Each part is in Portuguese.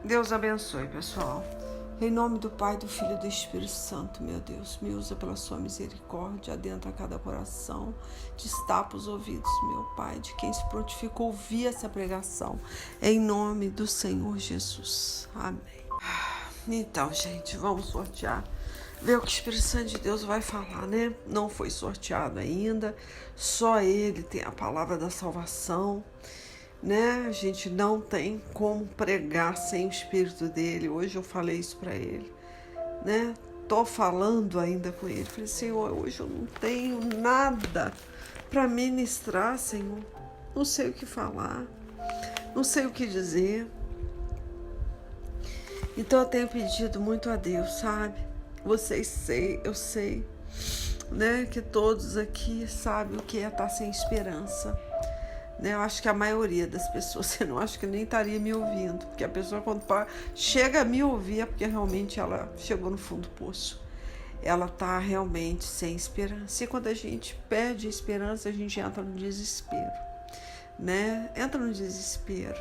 Deus abençoe, pessoal. Em nome do Pai, do Filho e do Espírito Santo, meu Deus, me usa pela sua misericórdia, adentra cada coração, destapa os ouvidos, meu Pai, de quem se prontificou ouvir essa pregação. Em nome do Senhor Jesus. Amém. Então, gente, vamos sortear. Ver o que o Espírito Santo de Deus vai falar, né? Não foi sorteado ainda, só Ele tem a palavra da salvação, né? A gente não tem como pregar sem o Espírito dele. Hoje eu falei isso para ele, né? Tô falando ainda com ele. Falei, Senhor, hoje eu não tenho nada para ministrar, Senhor. Não sei o que falar, não sei o que dizer. Então eu tenho pedido muito a Deus, sabe? Eu sei, né? Que todos aqui sabem o que é estar sem esperança. Eu acho que a maioria das pessoas, eu não acho que nem estaria me ouvindo, porque a pessoa quando chega a me ouvir é porque realmente ela chegou no fundo do poço, ela está realmente sem esperança, e quando a gente perde a esperança, a gente entra no desespero, né? Entra no desespero.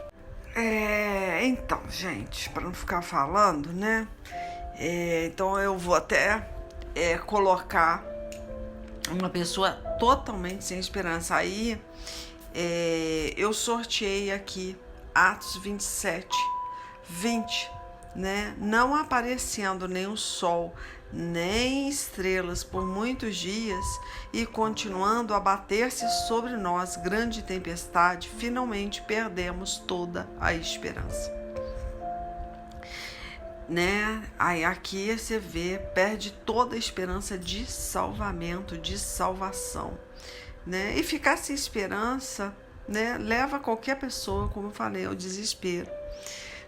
Então, gente, para não ficar falando, né? Então eu vou até colocar uma pessoa totalmente sem esperança. Aí eu sorteei aqui Atos 27, 20, né? Não aparecendo nem o sol, nem estrelas por muitos dias e continuando a bater-se sobre nós grande tempestade, finalmente perdemos toda a esperança. Né? Aí aqui você vê, perde toda a esperança de salvamento, de salvação, né? E ficar sem esperança, né, leva qualquer pessoa, como eu falei, ao desespero,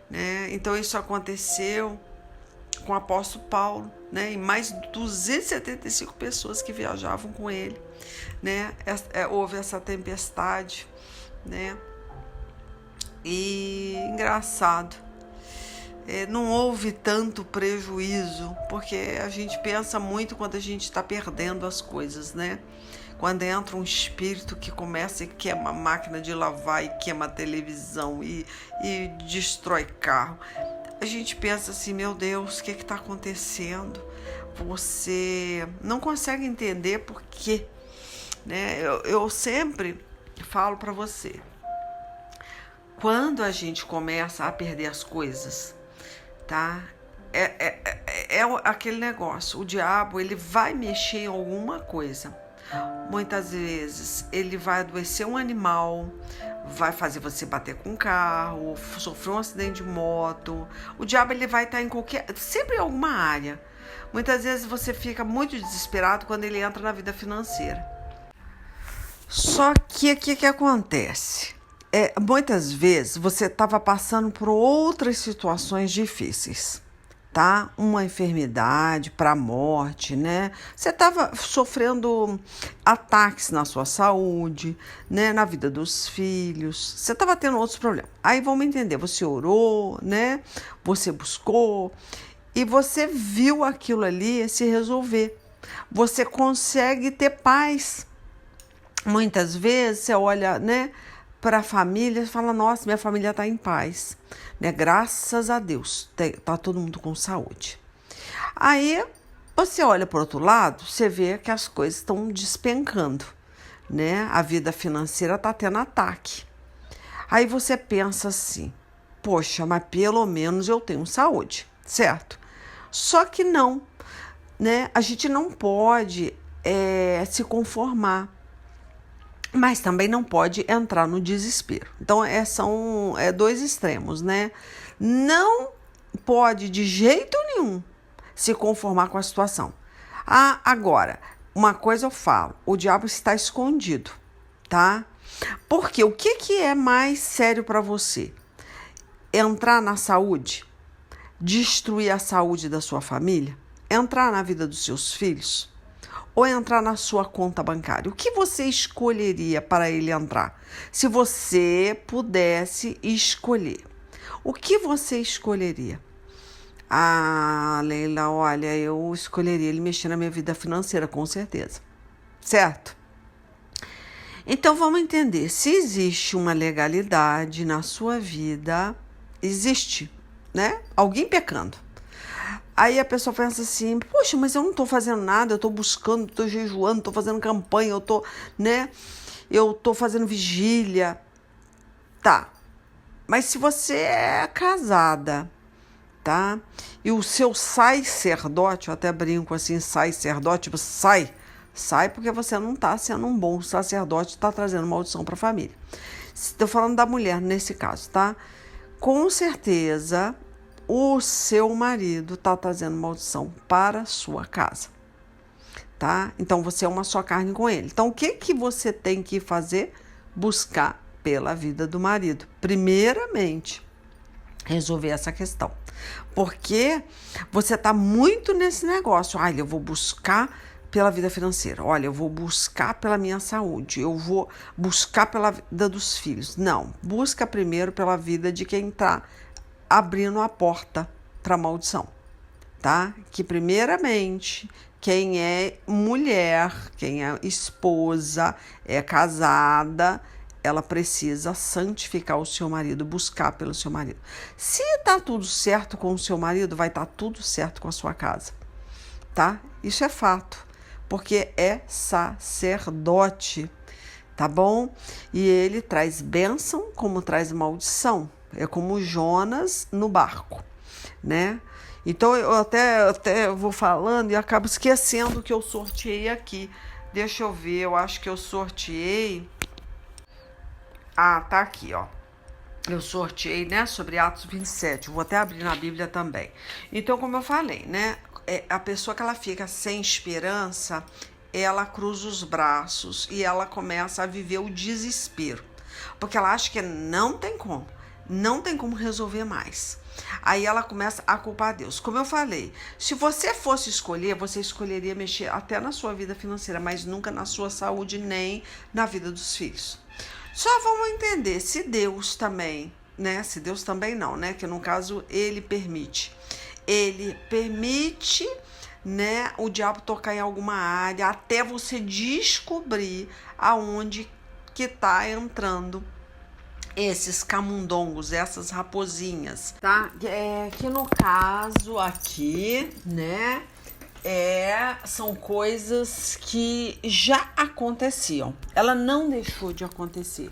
né? Então isso aconteceu com o apóstolo Paulo, né, e mais 275 pessoas que viajavam com ele, né? Houve essa tempestade, né? E engraçado, não houve tanto prejuízo, porque a gente pensa muito quando a gente está perdendo as coisas, né? Quando entra um espírito que começa e queima a máquina de lavar, e queima a televisão, e destrói carro, a gente pensa assim, meu Deus, o que está acontecendo? Você não consegue entender por quê, né? Eu sempre falo para você, quando a gente começa a perder as coisas, tá? É aquele negócio, o diabo, ele vai mexer em alguma coisa. Muitas vezes ele vai adoecer um animal, vai fazer você bater com um carro, sofrer um acidente de moto. O diabo, ele vai estar em sempre em alguma área. Muitas vezes você fica muito desesperado quando ele entra na vida financeira. Só que o que acontece? Muitas vezes você estava passando por outras situações difíceis, tá? Uma enfermidade para a morte, né? Você estava sofrendo ataques na sua saúde, né? Na vida dos filhos. Você estava tendo outros problemas. Aí vamos entender, você orou, né? Você buscou e você viu aquilo ali se resolver. Você consegue ter paz. Muitas vezes você olha, né, para a família e fala, nossa, minha família está em paz, né? Graças a Deus, tá todo mundo com saúde. Aí você olha para o outro lado, você vê que as coisas estão despencando, né? A vida financeira está tendo ataque. Aí você pensa assim, poxa, mas pelo menos eu tenho saúde, certo? Só que não, né? A gente não pode se conformar, mas também não pode entrar no desespero. Então, são dois extremos, né? Não pode de jeito nenhum se conformar com a situação. Agora, uma coisa eu falo, o diabo está escondido, tá? Porque o que é mais sério para você? Entrar na saúde? Destruir a saúde da sua família? Entrar na vida dos seus filhos? Ou entrar na sua conta bancária? O que você escolheria para ele entrar? Se você pudesse escolher, o que você escolheria? Leila, olha, eu escolheria ele mexer na minha vida financeira, com certeza. Certo? Então, vamos entender. Se existe uma legalidade na sua vida, existe, né? Alguém pecando. Aí a pessoa pensa assim, poxa, mas eu não tô fazendo nada, eu tô buscando, tô jejuando, tô fazendo campanha, eu tô, né? Eu tô fazendo vigília. Tá, mas se você é casada, tá? E o seu sacerdote, eu até brinco assim, sacerdote, tipo, sai porque você não tá sendo um bom sacerdote, tá trazendo maldição pra família. Estou falando da mulher nesse caso, tá? Com certeza, o seu marido tá trazendo maldição para a sua casa, tá? Então, você é uma só carne com ele. Então, o que que você tem que fazer? Buscar pela vida do marido. Primeiramente, resolver essa questão. Porque você tá muito nesse negócio. Olha, eu vou buscar pela vida financeira. Olha, eu vou buscar pela minha saúde. Eu vou buscar pela vida dos filhos. Não, busca primeiro pela vida de quem tá abrindo a porta para maldição, tá? Que primeiramente, quem é mulher, quem é esposa, é casada, ela precisa santificar o seu marido, buscar pelo seu marido. Se tá tudo certo com o seu marido, vai estar tudo certo com a sua casa, tá? Isso é fato, porque é sacerdote, tá bom? E ele traz bênção como traz maldição. É como Jonas no barco, né? Então eu até vou falando e acabo esquecendo que eu sorteei aqui. Deixa eu ver, eu acho que eu sorteei. Ah, tá aqui, ó. Eu sorteei, né, sobre Atos 27. Vou até abrir na Bíblia também. Então, como eu falei, né, a pessoa que ela fica sem esperança, ela cruza os braços e ela começa a viver o desespero. Porque ela acha que não tem como resolver mais. Aí ela começa a culpar Deus. Como eu falei, se você fosse escolher, você escolheria mexer até na sua vida financeira, mas nunca na sua saúde nem na vida dos filhos. Só vamos entender se Deus também, né? Se Deus também não, né? Que no caso ele permite. Ele permite, né, o diabo tocar em alguma área até você descobrir aonde que tá entrando esses camundongos, essas raposinhas, tá? Que no caso aqui, né, são coisas que já aconteciam. Ela não deixou de acontecer.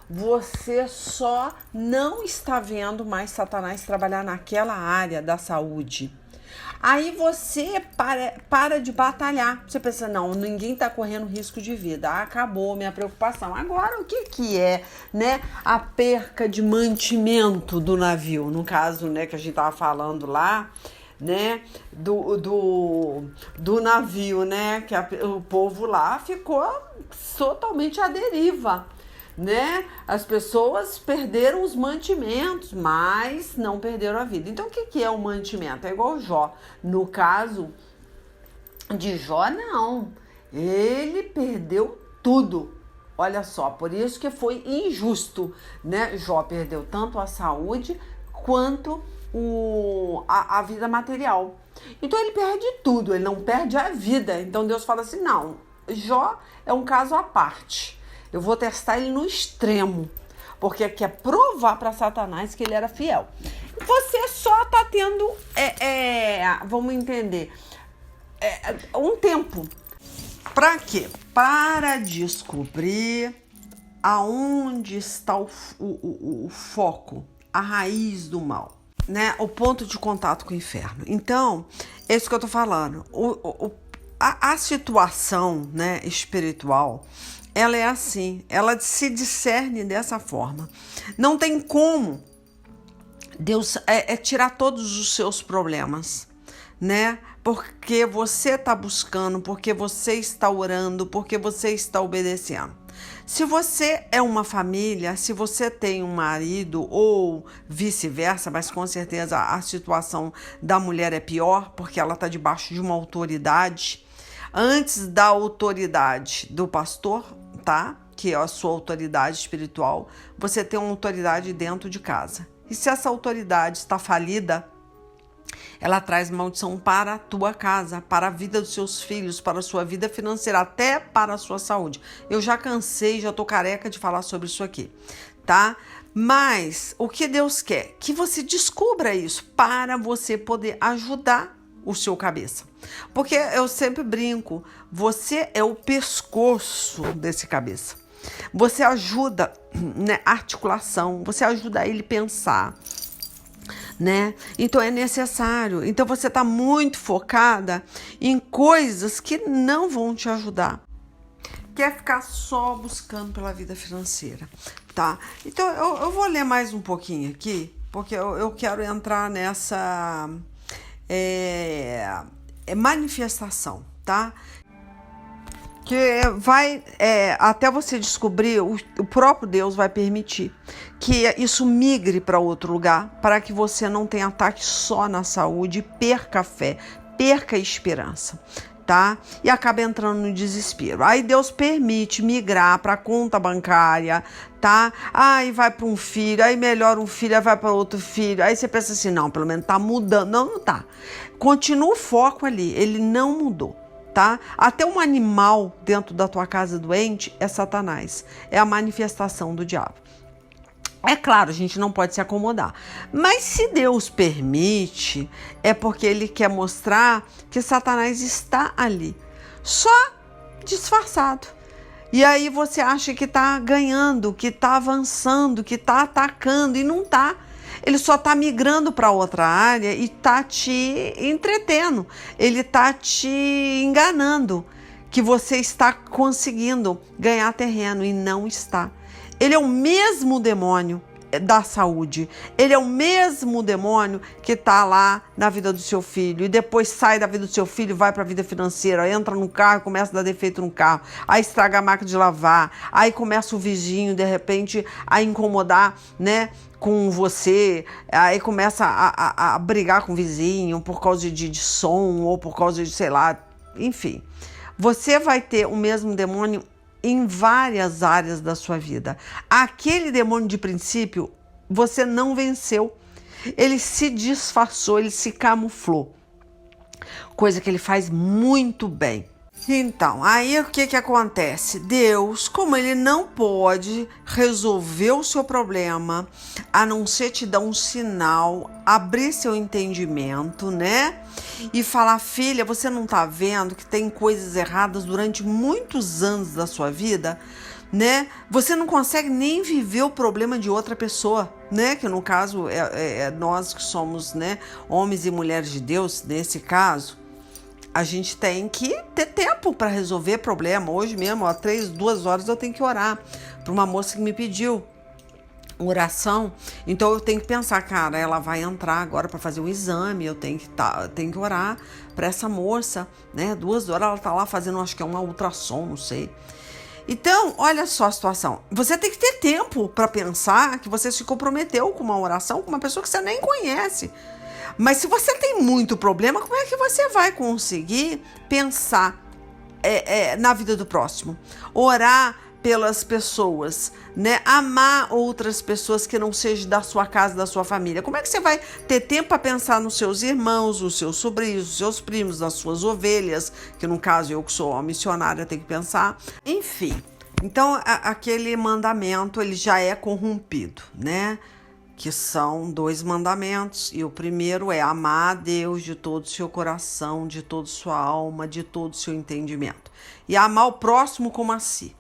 Você só não está vendo mais Satanás trabalhar naquela área da saúde. Aí você para de batalhar. Você pensa, não, ninguém tá correndo risco de vida. Acabou minha preocupação. Agora, o que é, né, a perca de mantimento do navio? No caso, né, que a gente tava falando lá, né, do navio, né, que o povo lá ficou totalmente à deriva, né? As pessoas perderam os mantimentos, mas não perderam a vida. Então, o que é o mantimento? É igual Jó. No caso de Jó, não. Ele perdeu tudo. Olha só, por isso que foi injusto, né? Jó perdeu tanto a saúde quanto a vida material. Então, ele perde tudo, ele não perde a vida. Então, Deus fala assim, não, Jó é um caso à parte. Eu vou testar ele no extremo, porque quer provar para Satanás que ele era fiel. Você só tá tendo, vamos entender, um tempo. Para quê? Para descobrir aonde está o foco, a raiz do mal, né? O ponto de contato com o inferno. Então, é isso que eu tô falando. A situação, né, espiritual, ela é assim, ela se discerne dessa forma. Não tem como Deus tirar todos os seus problemas, né? Porque você está buscando, porque você está orando, porque você está obedecendo. Se você é uma família, se você tem um marido ou vice-versa, mas com certeza a situação da mulher é pior, porque ela está debaixo de uma autoridade. Antes da autoridade do pastor, tá? Que é a sua autoridade espiritual, você tem uma autoridade dentro de casa. E se essa autoridade está falida, ela traz maldição para a tua casa, para a vida dos seus filhos, para a sua vida financeira, até para a sua saúde. Eu já cansei, já tô careca de falar sobre isso aqui, tá? Mas o que Deus quer? Que você descubra isso para você poder ajudar o seu cabeça. Porque eu sempre brinco, você é o pescoço desse cabeça. Você ajuda, né, a articulação, você ajuda ele a pensar, né? Então é necessário. Então você está muito focada em coisas que não vão te ajudar. Quer ficar só buscando pela vida financeira, tá? Então eu vou ler mais um pouquinho aqui, porque eu quero entrar nessa manifestação, tá? Que vai, até você descobrir, o próprio Deus vai permitir que isso migre para outro lugar, para que você não tenha ataque só na saúde, perca a fé, perca a esperança, tá? E acaba entrando no desespero. Aí Deus permite migrar para a conta bancária, tá? Aí vai para um filho, aí melhora um filho, aí vai para outro filho. Aí você pensa assim, não, pelo menos tá mudando. Não, não tá. Continua o foco ali, ele não mudou. Tá? Até um animal dentro da tua casa doente é Satanás, é a manifestação do diabo. É claro, a gente não pode se acomodar, mas se Deus permite, é porque ele quer mostrar que Satanás está ali, só disfarçado. E aí você acha que está ganhando, que está avançando, que está atacando, e não está. Ele só está migrando para outra área e está te entretendo. Ele está te enganando que você está conseguindo ganhar terreno e não está. Ele é o mesmo demônio da saúde. Ele é o mesmo demônio que está lá na vida do seu filho e depois sai da vida do seu filho, vai para a vida financeira, entra no carro, começa a dar defeito no carro, aí estraga a máquina de lavar, aí começa o vizinho de repente a incomodar, né, com você, aí começa a brigar com o vizinho por causa de som ou por causa de, sei lá, enfim. Você vai ter o mesmo demônio em várias áreas da sua vida. Aquele demônio de princípio, você não venceu. Ele se disfarçou, ele se camuflou. Coisa que ele faz muito bem. Então, aí o que acontece? Deus, como ele não pode resolver o seu problema, a não ser te dar um sinal, abrir seu entendimento, né? E falar, filha, você não tá vendo que tem coisas erradas durante muitos anos da sua vida, né? Você não consegue nem viver o problema de outra pessoa, né? Que no caso é nós que somos, né, homens e mulheres de Deus, nesse caso. A gente tem que ter tempo para resolver problema. Hoje mesmo, ó, 2 horas eu tenho que orar para uma moça que me pediu oração. Então eu tenho que pensar, cara, ela vai entrar agora para fazer um exame, eu tenho que orar para essa moça, né? 2 horas ela tá lá fazendo, acho que é uma ultrassom, não sei. Então, olha só a situação. Você tem que ter tempo para pensar que você se comprometeu com uma oração com uma pessoa que você nem conhece. Mas se você tem muito problema, como é que você vai conseguir pensar na vida do próximo? Orar pelas pessoas, né? Amar outras pessoas que não sejam da sua casa, da sua família. Como é que você vai ter tempo para pensar nos seus irmãos, os seus sobrinhos, os seus primos, nas suas ovelhas, que no caso eu que sou uma missionária tenho que pensar. Enfim, então aquele mandamento ele já é corrompido, né? Que são 2 mandamentos, e o primeiro é amar a Deus de todo o seu coração, de toda sua alma, de todo o seu entendimento, e amar o próximo como a si,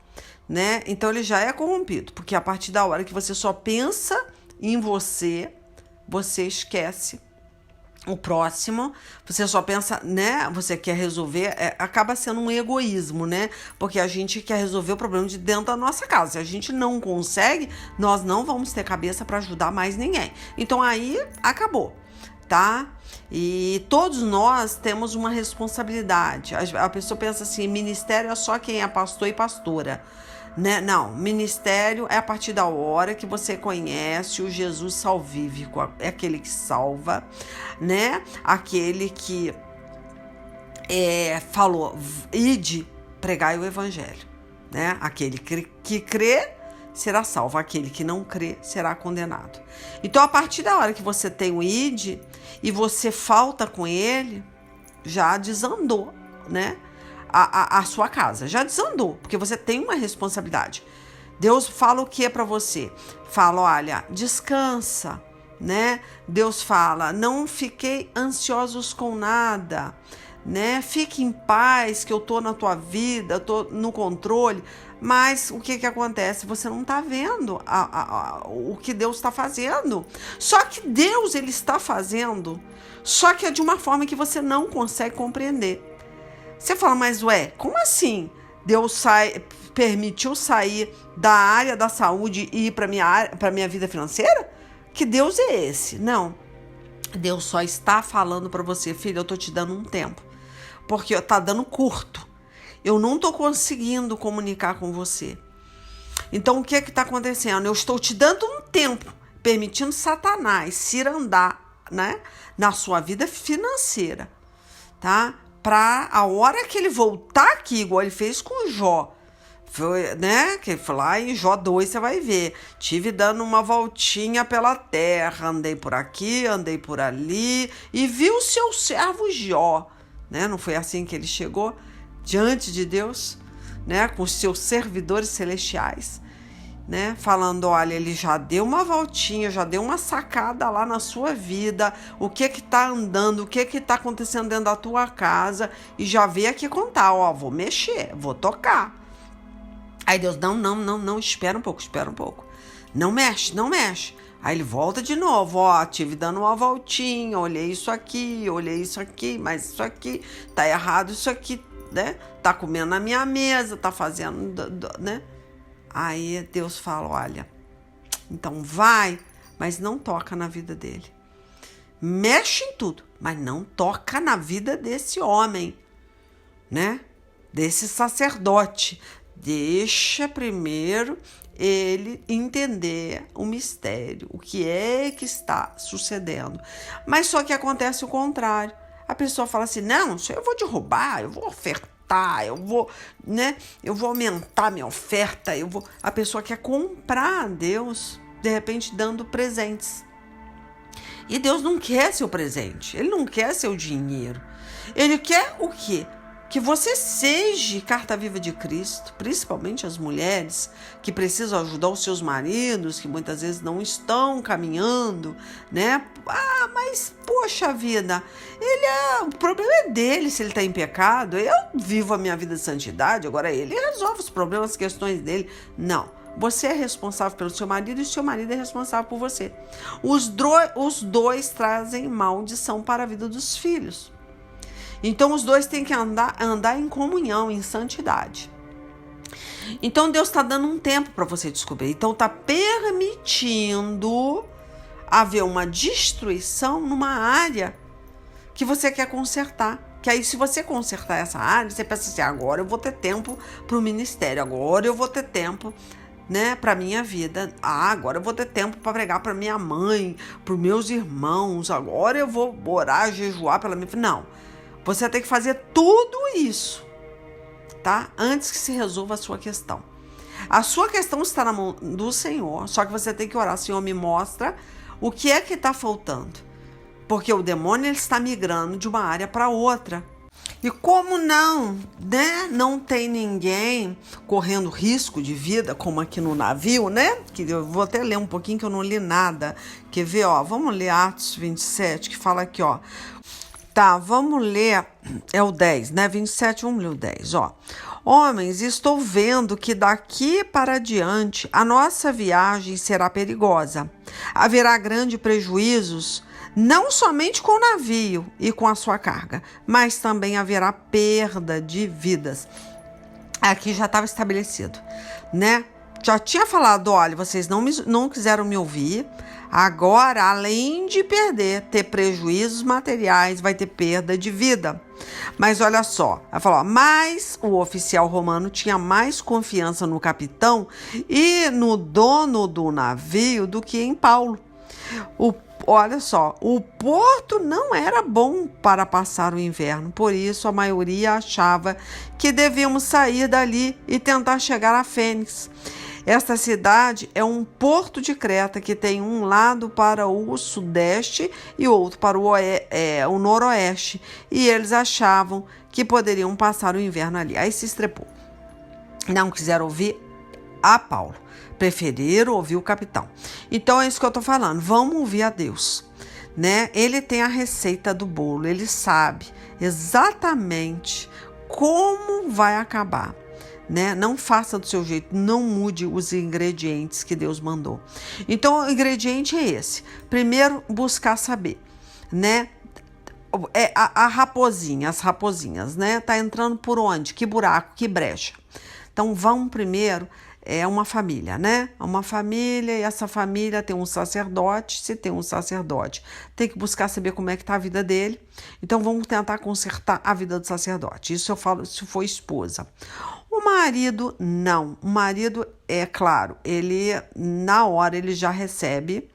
né? Então ele já é corrompido, porque a partir da hora que você só pensa em você, você esquece o próximo, você só pensa, né? Você quer resolver, acaba sendo um egoísmo, né? Porque a gente quer resolver o problema de dentro da nossa casa. Se a gente não consegue, nós não vamos ter cabeça para ajudar mais ninguém. Então aí acabou, tá? E todos nós temos uma responsabilidade. A pessoa pensa assim, ministério é só quem é pastor e pastora. Né? Não, ministério é a partir da hora que você conhece o Jesus salvífico, é aquele que salva, né? Aquele que falou, ide, pregai o evangelho, né? Aquele que crê será salvo, aquele que não crê será condenado. Então, a partir da hora que você tem o ide e você falta com ele, já desandou, né? A sua casa já desandou, porque você tem uma responsabilidade. Deus fala o que para você? Fala, olha, descansa, né? Deus fala, não fiquei ansiosos com nada, né? Fique em paz, que eu tô na tua vida, eu tô no controle. Mas o que acontece? Você não está vendo o que Deus está fazendo. Só que Deus, ele está fazendo, só que é de uma forma que você não consegue compreender. Você fala, mas ué, como assim? Deus permitiu sair da área da saúde e ir para minha vida financeira? Que Deus é esse? Não. Deus só está falando para você, filho, eu tô te dando um tempo, porque tá dando curto. Eu não estou conseguindo comunicar com você. Então, o que está acontecendo? Eu estou te dando um tempo, permitindo Satanás cirandar, né, na sua vida financeira, tá? Para a hora que ele voltar aqui, igual ele fez com Jó, foi, né? Que foi lá em Jó 2, você vai ver. Tive dando uma voltinha pela terra, andei por aqui, andei por ali, e vi o seu servo Jó, né? Não foi assim que ele chegou diante de Deus, né, com os seus servidores celestiais, né, falando, olha, ele já deu uma voltinha, já deu uma sacada lá na sua vida, o que tá andando, o que tá acontecendo dentro da tua casa, e já veio aqui contar, ó, vou mexer, vou tocar. Aí Deus, não, espera um pouco, não mexe. Aí ele volta de novo, ó, tive dando uma voltinha, olhei isso aqui, mas isso aqui, tá errado isso aqui, né? Tá comendo na minha mesa, tá fazendo, né? Aí Deus fala, olha, então vai, mas não toca na vida dele. Mexe em tudo, mas não toca na vida desse homem, né? Desse sacerdote. Deixa primeiro ele entender o mistério, o que é que está sucedendo. Mas só que acontece o contrário. A pessoa fala assim, não, isso eu vou derrubar, eu vou ofertar, eu vou, né? Eu vou aumentar minha oferta, A pessoa quer comprar a Deus, de repente dando presentes. E Deus não quer seu presente, ele não quer seu dinheiro. Ele quer o quê? Que você seja carta viva de Cristo, principalmente as mulheres que precisam ajudar os seus maridos, que muitas vezes não estão caminhando, né? Ah, mas poxa vida, o problema é dele se ele está em pecado. Eu vivo a minha vida de santidade, agora ele resolve os problemas, as questões dele. Não. Você é responsável pelo seu marido e o seu marido é responsável por você. Os dois trazem maldição para a vida dos filhos. Então, os dois têm que andar em comunhão, em santidade. Então, Deus está dando um tempo para você descobrir. Então, está permitindo haver uma destruição numa área que você quer consertar. Que aí, se você consertar essa área, você pensa assim, agora eu vou ter tempo para o ministério, agora eu vou ter tempo, né, para minha vida. Agora eu vou ter tempo para pregar para minha mãe, para os meus irmãos, agora eu vou orar, jejuar pela minha... Não. Você tem que fazer tudo isso, tá? Antes que se resolva a sua questão. A sua questão está na mão do Senhor, só que você tem que orar. Senhor, me mostra o que é que está faltando. Porque o demônio ele está migrando de uma área para outra. E como não, né? Não tem ninguém correndo risco de vida, como aqui no navio, né? Que eu vou até ler um pouquinho que eu não li nada. Quer ver, ó? Vamos ler Atos 27, que fala aqui, ó. Tá, vamos ler, é o 10, né? 27, vamos ler o 10, ó. Homens, estou vendo que daqui para diante a nossa viagem será perigosa. Haverá grandes prejuízos, não somente com o navio e com a sua carga, mas também haverá perda de vidas. Aqui já estava estabelecido, né? Já tinha falado, olha, vocês não quiseram me ouvir. Agora, além de ter prejuízos materiais, vai ter perda de vida. Mas olha só, ela falou, mas o oficial romano tinha mais confiança no capitão e no dono do navio do que em Paulo. Olha só, o porto não era bom para passar o inverno, por isso a maioria achava que devíamos sair dali e tentar chegar a Fênix. Esta cidade é um porto de Creta que tem um lado para o sudeste e outro para o noroeste. E eles achavam que poderiam passar o inverno ali. Aí se estrepou. Não quiseram ouvir a Paulo. Preferiram ouvir o capitão. Então é isso que eu tô falando. Vamos ouvir a Deus, né? Ele tem a receita do bolo. Ele sabe exatamente como vai acabar, né? Não faça do seu jeito. Não mude os ingredientes que Deus mandou. Então o ingrediente é esse. Primeiro, buscar saber, né? A raposinha, as raposinhas, né? Tá entrando por onde? Que buraco, que brecha. Então vamos primeiro, uma família, né? Uma família, e essa família tem um sacerdote. Se tem um sacerdote, tem que buscar saber como é que tá a vida dele. Então vamos tentar consertar a vida do sacerdote. Isso eu falo se for esposa. O marido, não. O marido, é claro, ele na hora ele já recebe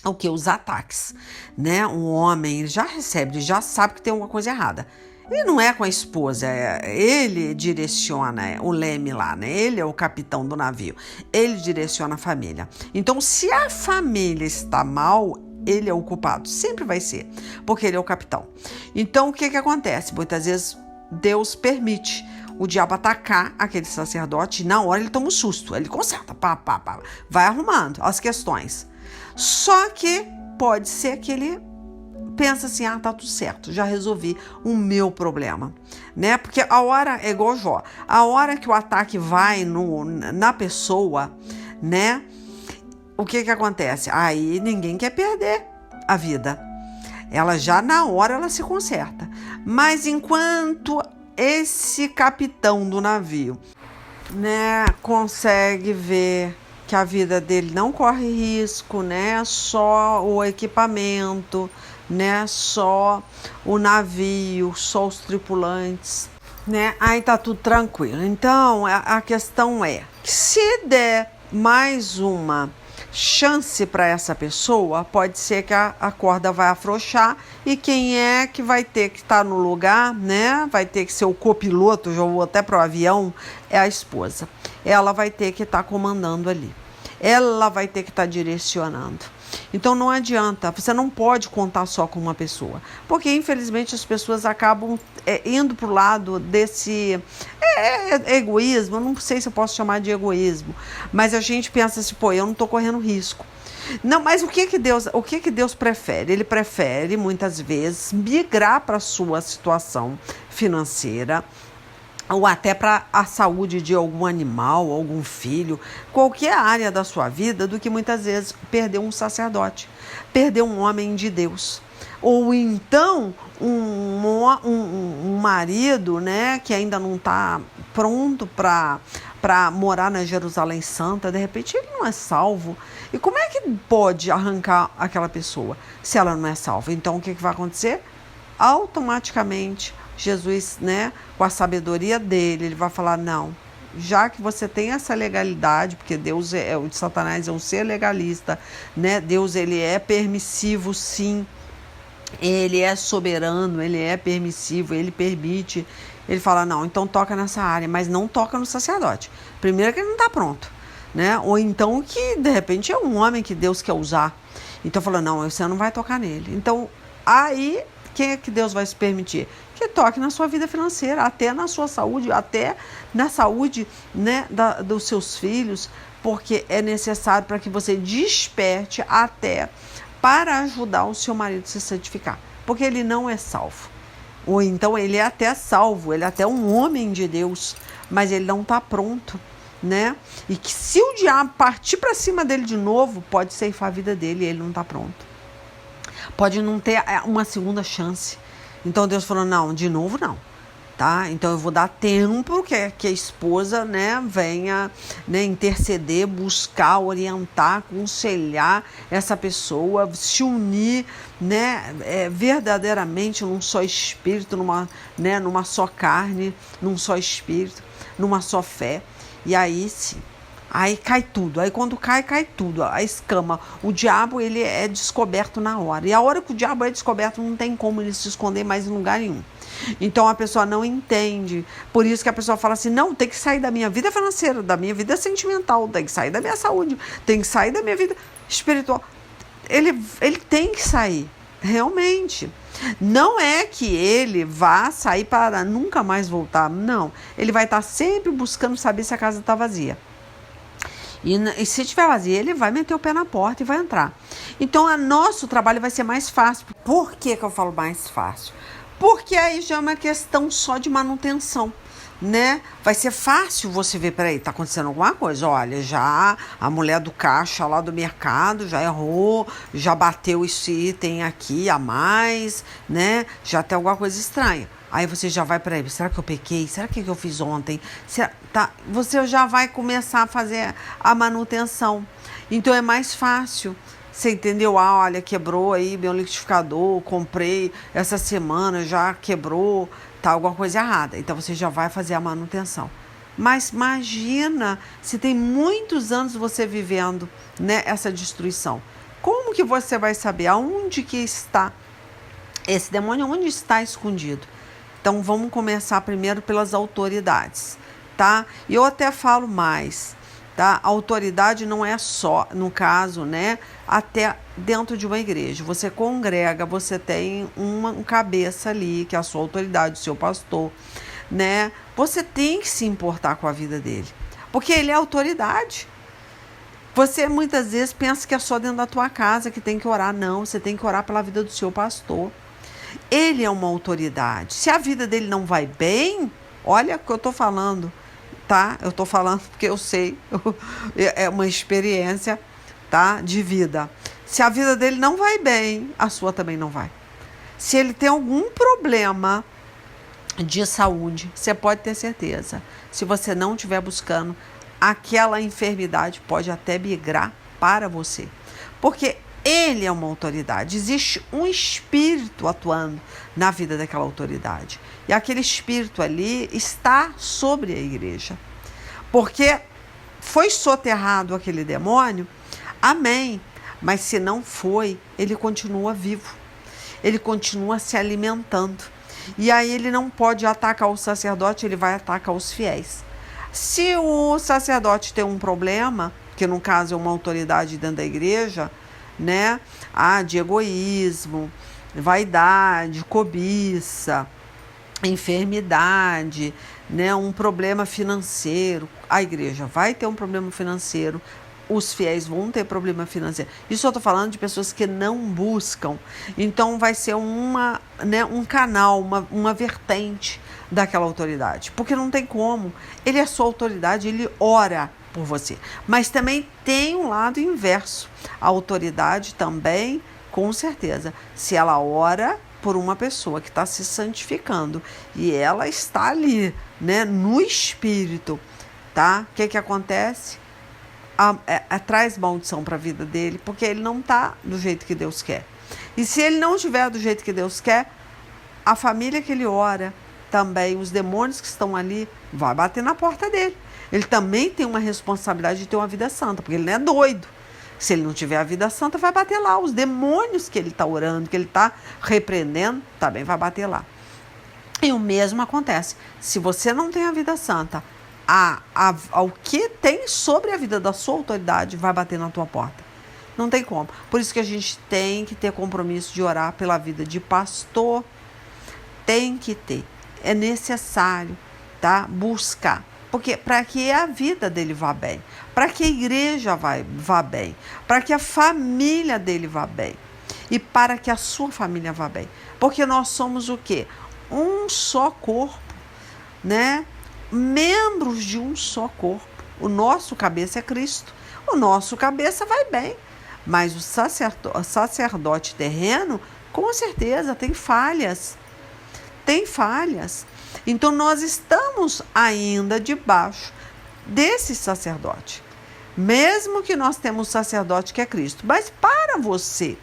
o que? Os ataques, né? Um homem, ele já recebe, ele já sabe que tem alguma coisa errada. E não é com a esposa, ele direciona o leme lá, né? Ele é o capitão do navio, ele direciona a família. Então, se a família está mal, ele é o culpado, sempre vai ser, porque ele é o capitão. Então, o que acontece? Muitas vezes, Deus permite o diabo atacar aquele sacerdote e na hora ele toma um susto, ele conserta, vai arrumando as questões. Só que pode ser que ele pensa assim, tá tudo certo, já resolvi o meu problema, né? Porque a hora, é igual Jó, a hora que o ataque vai na pessoa, né? O que acontece? Aí ninguém quer perder a vida. Ela já na hora ela se conserta. Mas enquanto esse capitão do navio, né, consegue ver que a vida dele não corre risco, né? Só o equipamento, né? Só o navio, só os tripulantes, né? Aí tá tudo tranquilo. Então, a questão é que se der mais uma chance para essa pessoa, pode ser que a corda vai afrouxar e quem é que vai ter que estar no lugar, né? Vai ter que ser o copiloto, já vou até pro avião, é a esposa. Ela vai ter que estar comandando ali. Ela vai ter que estar direcionando. Então não adianta, você não pode contar só com uma pessoa, porque infelizmente as pessoas acabam indo para o lado desse egoísmo. Eu não sei se eu posso chamar de egoísmo, mas a gente pensa assim, eu não estou correndo risco. Não, mas o que Deus prefere? Ele prefere muitas vezes migrar para a sua situação financeira, ou até para a saúde de algum animal, algum filho, qualquer área da sua vida, do que muitas vezes perder um sacerdote, perder um homem de Deus. Ou então um marido, né, que ainda não está pronto para morar na Jerusalém Santa, de repente ele não é salvo. E como é que pode arrancar aquela pessoa se ela não é salva? Então o que vai acontecer? Automaticamente Jesus, né, com a sabedoria dele, ele vai falar, não, já que você tem essa legalidade, porque Deus o de Satanás é um ser legalista, né? Deus, ele é permissivo, sim, ele é soberano, ele é permissivo, ele permite. Ele fala, não, então toca nessa área, mas não toca no sacerdote. Primeiro que ele não está pronto, né? Ou então que, de repente, é um homem que Deus quer usar. Então, falou, não, você não vai tocar nele. Então, aí, quem é que Deus vai se permitir? Que toque na sua vida financeira, até na sua saúde, até na saúde, né, dos seus filhos, porque é necessário para que você desperte até para ajudar o seu marido a se santificar, porque ele não é salvo. Ou então ele é até salvo, ele é até um homem de Deus, mas ele não está pronto, né? E que se o diabo partir para cima dele de novo, pode ceifar a vida dele e ele não está pronto. Pode não ter uma segunda chance. Então Deus falou, não, de novo não, tá? Então eu vou dar tempo que a esposa, né, venha, né, interceder, buscar, orientar, aconselhar essa pessoa, se unir, né, verdadeiramente num só espírito, numa só carne, num só espírito, numa só fé. E aí sim, aí cai tudo. Aí quando cai tudo. A escama. O diabo, ele é descoberto na hora. E a hora que o diabo é descoberto, não tem como ele se esconder mais em lugar nenhum. Então a pessoa não entende. Por isso que a pessoa fala assim, não, tem que sair da minha vida financeira, da minha vida sentimental, tem que sair da minha saúde, tem que sair da minha vida espiritual. Ele tem que sair, realmente. Não é que ele vá sair para nunca mais voltar. Não. Ele vai estar sempre buscando saber se a casa está vazia. E se tiver vazio, ele vai meter o pé na porta e vai entrar. Então, o nosso trabalho vai ser mais fácil. Por que eu falo mais fácil? Porque aí já é uma questão só de manutenção, né? Vai ser fácil você ver, peraí, tá acontecendo alguma coisa. Olha, já a mulher do caixa lá do mercado já errou, já bateu esse item aqui a mais, né? Já tem alguma coisa estranha. Aí você já vai, peraí, será que eu pequei? Será que eu fiz ontem? Você já vai começar a fazer a manutenção. Então é mais fácil. Você entendeu? Ah, olha, quebrou aí meu liquidificador, comprei essa semana, já quebrou, tá alguma coisa errada. Então você já vai fazer a manutenção. Mas imagina se tem muitos anos você vivendo, né, essa destruição. Como que você vai saber aonde que está esse demônio, onde está escondido? Então vamos começar primeiro pelas autoridades, tá? E eu até falo mais. Tá? A autoridade não é só, no caso, né, até dentro de uma igreja. Você congrega, você tem um cabeça ali, que é a sua autoridade, o seu pastor, né? Você tem que se importar com a vida dele, porque ele é autoridade. Você muitas vezes pensa que é só dentro da tua casa que tem que orar. Não, você tem que orar pela vida do seu pastor. Ele é uma autoridade. Se a vida dele não vai bem, olha o que eu estou falando. Tá? Eu estou falando porque eu sei, é uma experiência, tá? De vida. Se a vida dele não vai bem, a sua também não vai. Se ele tem algum problema de saúde, você pode ter certeza. Se você não estiver buscando, aquela enfermidade pode até migrar para você. Porque ele é uma autoridade. Existe um espírito atuando na vida daquela autoridade. E aquele espírito ali está sobre a igreja. Porque foi soterrado aquele demônio, amém. Mas se não foi, ele continua vivo. Ele continua se alimentando. E aí ele não pode atacar o sacerdote, ele vai atacar os fiéis. Se o sacerdote tem um problema, que no caso é uma autoridade dentro da igreja, né? De egoísmo, vaidade, cobiça, enfermidade, né? Um problema financeiro. A igreja vai ter um problema financeiro, os fiéis vão ter problema financeiro. Isso eu estou falando de pessoas que não buscam. Então vai ser um canal, uma vertente daquela autoridade. Porque não tem como. Ele é sua autoridade, ele ora por você. Mas também tem um lado inverso. A autoridade também, com certeza, se ela ora por uma pessoa que está se santificando e ela está ali, né, no espírito, tá? O que acontece? Traz maldição para a vida dele, porque ele não está do jeito que Deus quer. E se ele não estiver do jeito que Deus quer, a família que ele ora, também os demônios que estão ali, vai bater na porta dele. Ele também tem uma responsabilidade de ter uma vida santa, porque ele não é doido. Se ele não tiver a vida santa, vai bater lá. Os demônios que ele está orando, que ele está repreendendo, também vai bater lá. E o mesmo acontece. Se você não tem a vida santa, o que tem sobre a vida da sua autoridade vai bater na tua porta. Não tem como. Por isso que a gente tem que ter compromisso de orar pela vida de pastor. Tem que ter. É necessário, tá? Buscar. Porque para que a vida dele vá bem, para que a igreja vá bem, para que a família dele vá bem e para que a sua família vá bem. Porque nós somos o quê? Um só corpo, né? Membros de um só corpo. O nosso cabeça é Cristo. O nosso cabeça vai bem. Mas o sacerdote terreno, com certeza, tem falhas. Tem falhas. Então, nós estamos ainda debaixo desse sacerdote. Mesmo que nós temos o sacerdote que é Cristo. Mas para você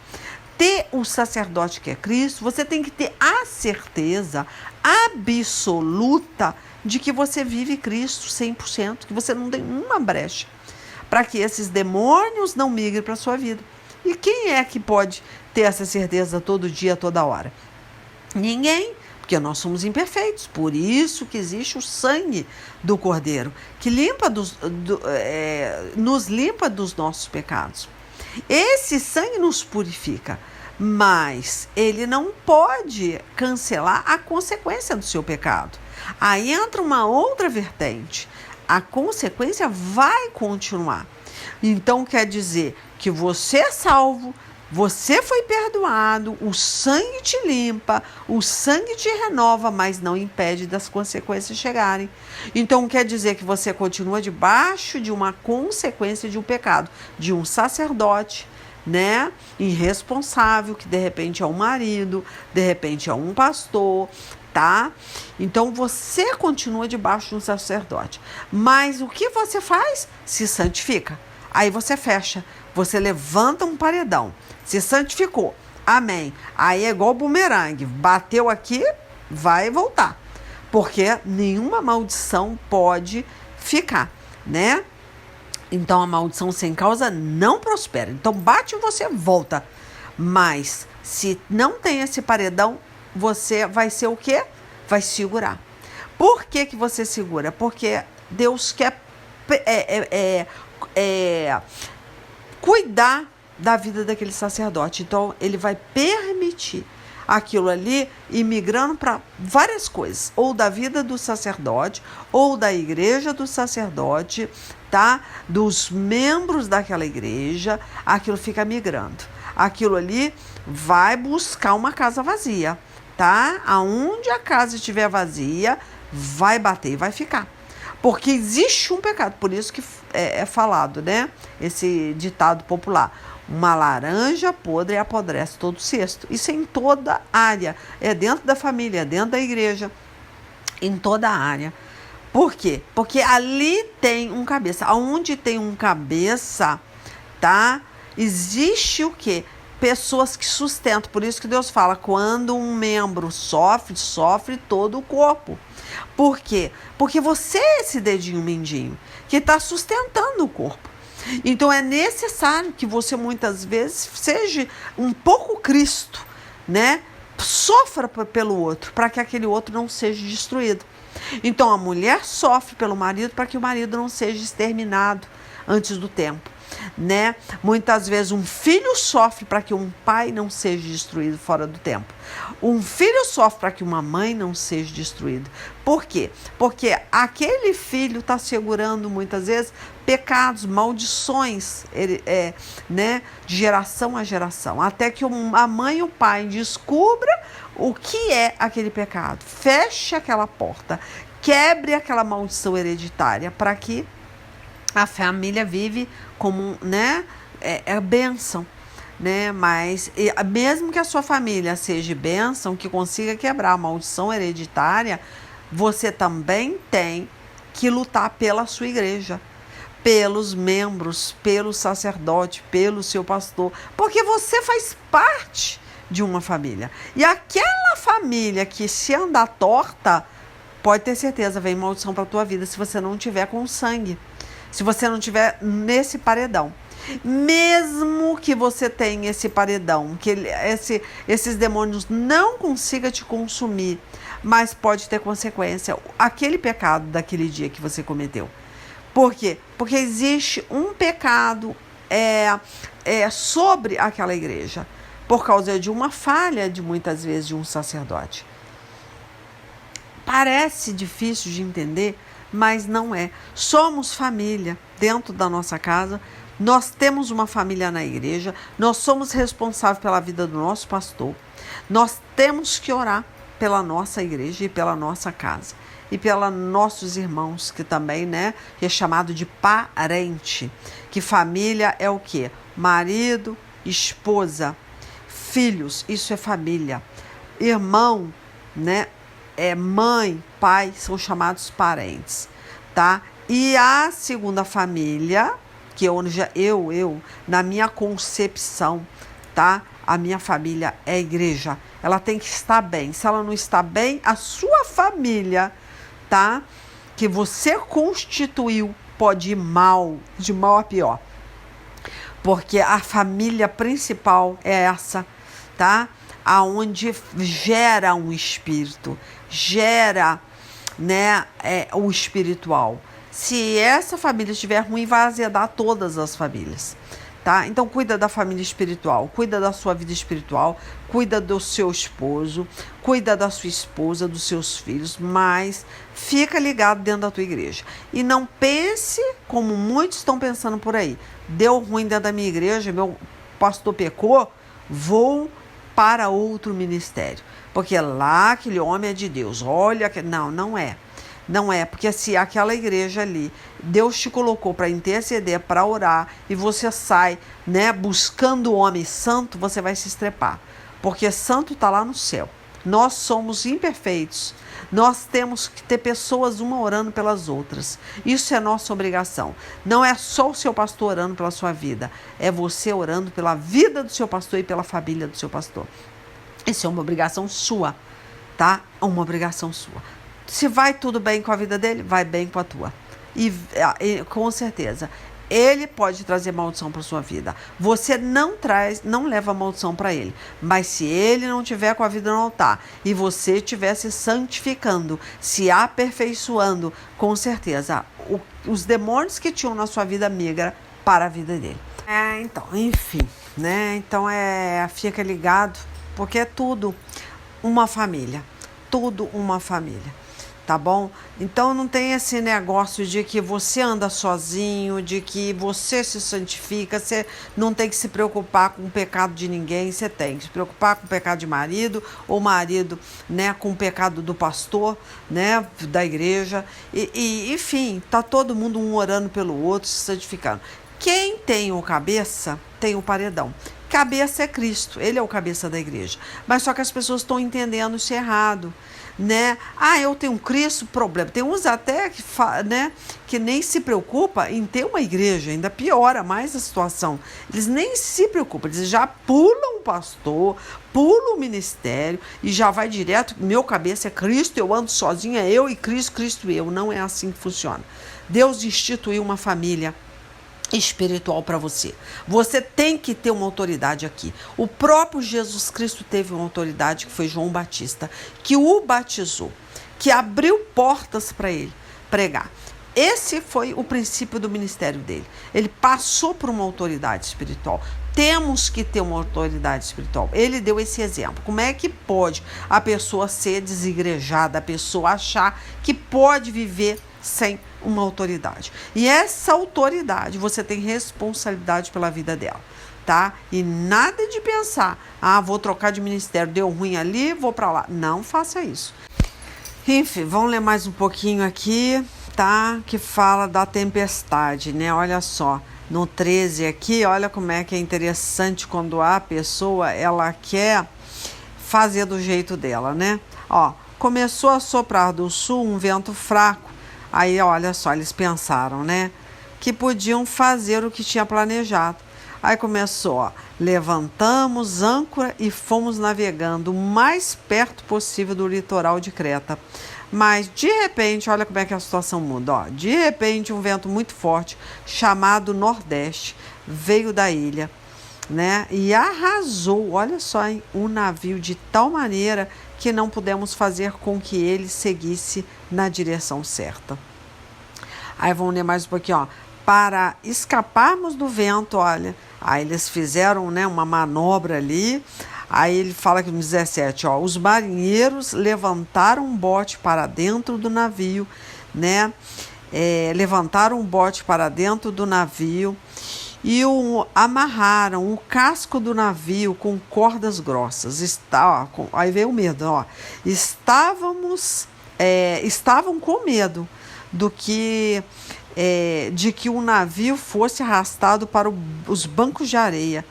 ter o sacerdote que é Cristo, você tem que ter a certeza absoluta de que você vive Cristo 100%, que você não tem uma brecha, para que esses demônios não migrem para a sua vida. E quem é que pode ter essa certeza todo dia, toda hora? Ninguém. Porque nós somos imperfeitos, por isso que existe o sangue do Cordeiro, que nos limpa dos nossos pecados. Esse sangue nos purifica, mas ele não pode cancelar a consequência do seu pecado. Aí entra uma outra vertente, a consequência vai continuar. Então quer dizer que você é salvo, você foi perdoado, o sangue te limpa, o sangue te renova, mas não impede das consequências chegarem. Então quer dizer que você continua debaixo de uma consequência de um pecado, de um sacerdote, né, irresponsável, que de repente é um marido, de repente é um pastor, tá? Então você continua debaixo de um sacerdote. Mas o que você faz? Se santifica. Aí você fecha, você levanta um paredão, se santificou, amém. Aí é igual bumerangue, bateu aqui, vai voltar, porque nenhuma maldição pode ficar, né? Então a maldição sem causa não prospera. Então bate em você, volta. Mas se não tem esse paredão, você vai ser o quê? Vai segurar. Por que que você segura? Porque Deus quer cuidar da vida daquele sacerdote. Então, ele vai permitir aquilo ali ir migrando para várias coisas, ou da vida do sacerdote, ou da igreja do sacerdote, tá? Dos membros daquela igreja, aquilo fica migrando. Aquilo ali vai buscar uma casa vazia, tá? Aonde a casa estiver vazia, vai bater e vai ficar. Porque existe um pecado, por isso que é falado, né? Esse ditado popular. Uma laranja podre apodrece todo o cesto. Isso é em toda área. É dentro da família, é dentro da igreja, em toda a área. Por quê? Porque ali tem um cabeça. Aonde tem um cabeça, tá? Existe o quê? Pessoas que sustentam. Por isso que Deus fala, quando um membro sofre, sofre todo o corpo. Por quê? Porque você é esse dedinho mindinho que está sustentando o corpo. Então é necessário que você muitas vezes seja um pouco Cristo, né? Sofra pelo outro, para que aquele outro não seja destruído. Então a mulher sofre pelo marido para que o marido não seja exterminado antes do tempo, né? Muitas vezes um filho sofre para que um pai não seja destruído fora do tempo. Um filho sofre para que uma mãe não seja destruída. Por quê? Porque aquele filho está segurando muitas vezes pecados, maldições, né, de geração a geração, até que a mãe e o pai descubra o que é aquele pecado, feche aquela porta, quebre aquela maldição hereditária, para que a família vive como, né, bênção, né? Mas mesmo que a sua família seja bênção, que consiga quebrar a maldição hereditária, você também tem que lutar pela sua igreja, pelos membros, pelo sacerdote, pelo seu pastor, porque você faz parte de uma família. E aquela família que se andar torta, pode ter certeza, vem maldição para a tua vida se você não tiver com sangue. Se você não tiver nesse paredão. Mesmo que você tenha esse paredão, que esses demônios não consigam te consumir, mas pode ter consequência, aquele pecado daquele dia que você cometeu. Por quê? Porque existe um pecado sobre aquela igreja, por causa de uma falha, de muitas vezes, de um sacerdote. Parece difícil de entender, mas não é. Somos família dentro da nossa casa, nós temos uma família na igreja, nós somos responsáveis pela vida do nosso pastor, nós temos que orar pela nossa igreja e pela nossa casa, e pelos nossos irmãos, que também, né, é chamado de parente, que família é o quê? Marido, esposa, filhos, isso é família. Irmão, né, mãe, pai, são chamados parentes, tá? E a segunda família, que eu, na minha concepção, tá? A minha família é a igreja. Ela tem que estar bem. Se ela não está bem, a sua família, tá? Que você constituiu, pode ir mal, de mal a pior. Porque a família principal é essa, tá? Aonde gera um espírito, gera, né, o espiritual. Se essa família estiver ruim, vai azedar todas as famílias, tá? Então cuida da família espiritual, cuida da sua vida espiritual, cuida do seu esposo, cuida da sua esposa, dos seus filhos, mas fica ligado dentro da tua igreja. E não pense como muitos estão pensando por aí. Deu ruim dentro da minha igreja, meu pastor pecou, vou para outro ministério. Porque lá aquele homem é de Deus. Olha, não, não é. Não é, porque se aquela igreja ali, Deus te colocou para interceder, para orar, e você sai, né, buscando o homem santo, você vai se estrepar. Porque santo está lá no céu. Nós somos imperfeitos. Nós temos que ter pessoas uma orando pelas outras. Isso é nossa obrigação. Não é só o seu pastor orando pela sua vida. É você orando pela vida do seu pastor e pela família do seu pastor. Isso é uma obrigação sua, tá? É uma obrigação sua. Se vai tudo bem com a vida dele, vai bem com a tua. E com certeza, ele pode trazer maldição para sua vida. Você não leva maldição para ele. Mas se ele não tiver com a vida no altar e você estiver se santificando, se aperfeiçoando, com certeza, os demônios que tinham na sua vida migram para a vida dele. Então, enfim, né? Então fica ligado, porque é tudo uma família. Tudo uma família. Tá bom? Então não tem esse negócio de que você anda sozinho, de que você se santifica, você não tem que se preocupar com o pecado de ninguém, você tem que se preocupar com o pecado de marido, ou marido, né, com o pecado do pastor, né, da igreja, enfim, tá todo mundo um orando pelo outro, se santificando. Quem tem o cabeça, tem o paredão. Cabeça é Cristo, ele é o cabeça da igreja. Mas só que as pessoas estão entendendo isso errado, né? Eu tenho um Cristo, problema. Tem uns até que nem se preocupa em ter uma igreja, ainda piora mais a situação. Eles nem se preocupam, eles já pulam o pastor, pulam o ministério e já vai direto. Meu cabeça é Cristo, eu ando sozinha, eu e Cristo, Cristo e eu. Não é assim que funciona. Deus instituiu uma família espiritual para você. Você tem que ter uma autoridade aqui. O próprio Jesus Cristo teve uma autoridade, que foi João Batista, que o batizou, que abriu portas para ele pregar. Esse foi o princípio do ministério dele. Ele passou por uma autoridade espiritual. Temos que ter uma autoridade espiritual. Ele deu esse exemplo. Como é que pode a pessoa ser desigrejada, a pessoa achar que pode viver sem uma autoridade? E essa autoridade, você tem responsabilidade pela vida dela, tá? E nada de pensar, vou trocar de ministério, deu ruim ali, vou para lá. Não faça isso. Enfim, vamos ler mais um pouquinho aqui, tá? Que fala da tempestade, né? Olha só, no 13 aqui, olha como é que é interessante quando a pessoa, ela quer fazer do jeito dela, né? Começou a soprar do sul um vento fraco. Aí, olha só, eles pensaram, né, que podiam fazer o que tinha planejado. Aí começou, levantamos âncora e fomos navegando o mais perto possível do litoral de Creta. Mas, de repente, olha como é que a situação muda. De repente, um vento muito forte, chamado Nordeste, veio da ilha, né, e arrasou, olha só, hein, um navio de tal maneira que não pudemos fazer com que ele seguisse na direção certa. Aí vamos ler mais um pouquinho, para escaparmos do vento, olha, aí eles fizeram, né, uma manobra ali. Aí ele fala que no 17, os marinheiros levantaram um bote para dentro do navio, né, levantaram um bote para dentro do navio e amarraram o casco do navio com cordas grossas. Aí veio o medo, estavam com medo de que o navio fosse arrastado para os bancos de areia,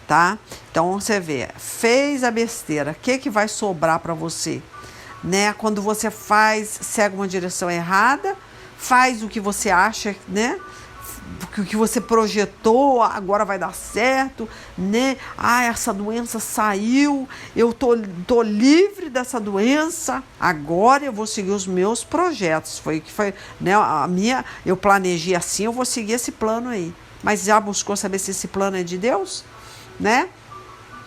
tá? Então você vê, fez a besteira, o que vai sobrar para você, né? Quando você segue uma direção errada, faz o que você acha, né? O que você projetou, agora vai dar certo, né? Essa doença saiu, eu tô livre dessa doença, agora eu vou seguir os meus projetos. Foi, né? Eu planejei assim, eu vou seguir esse plano aí. Mas já buscou saber se esse plano é de Deus, né?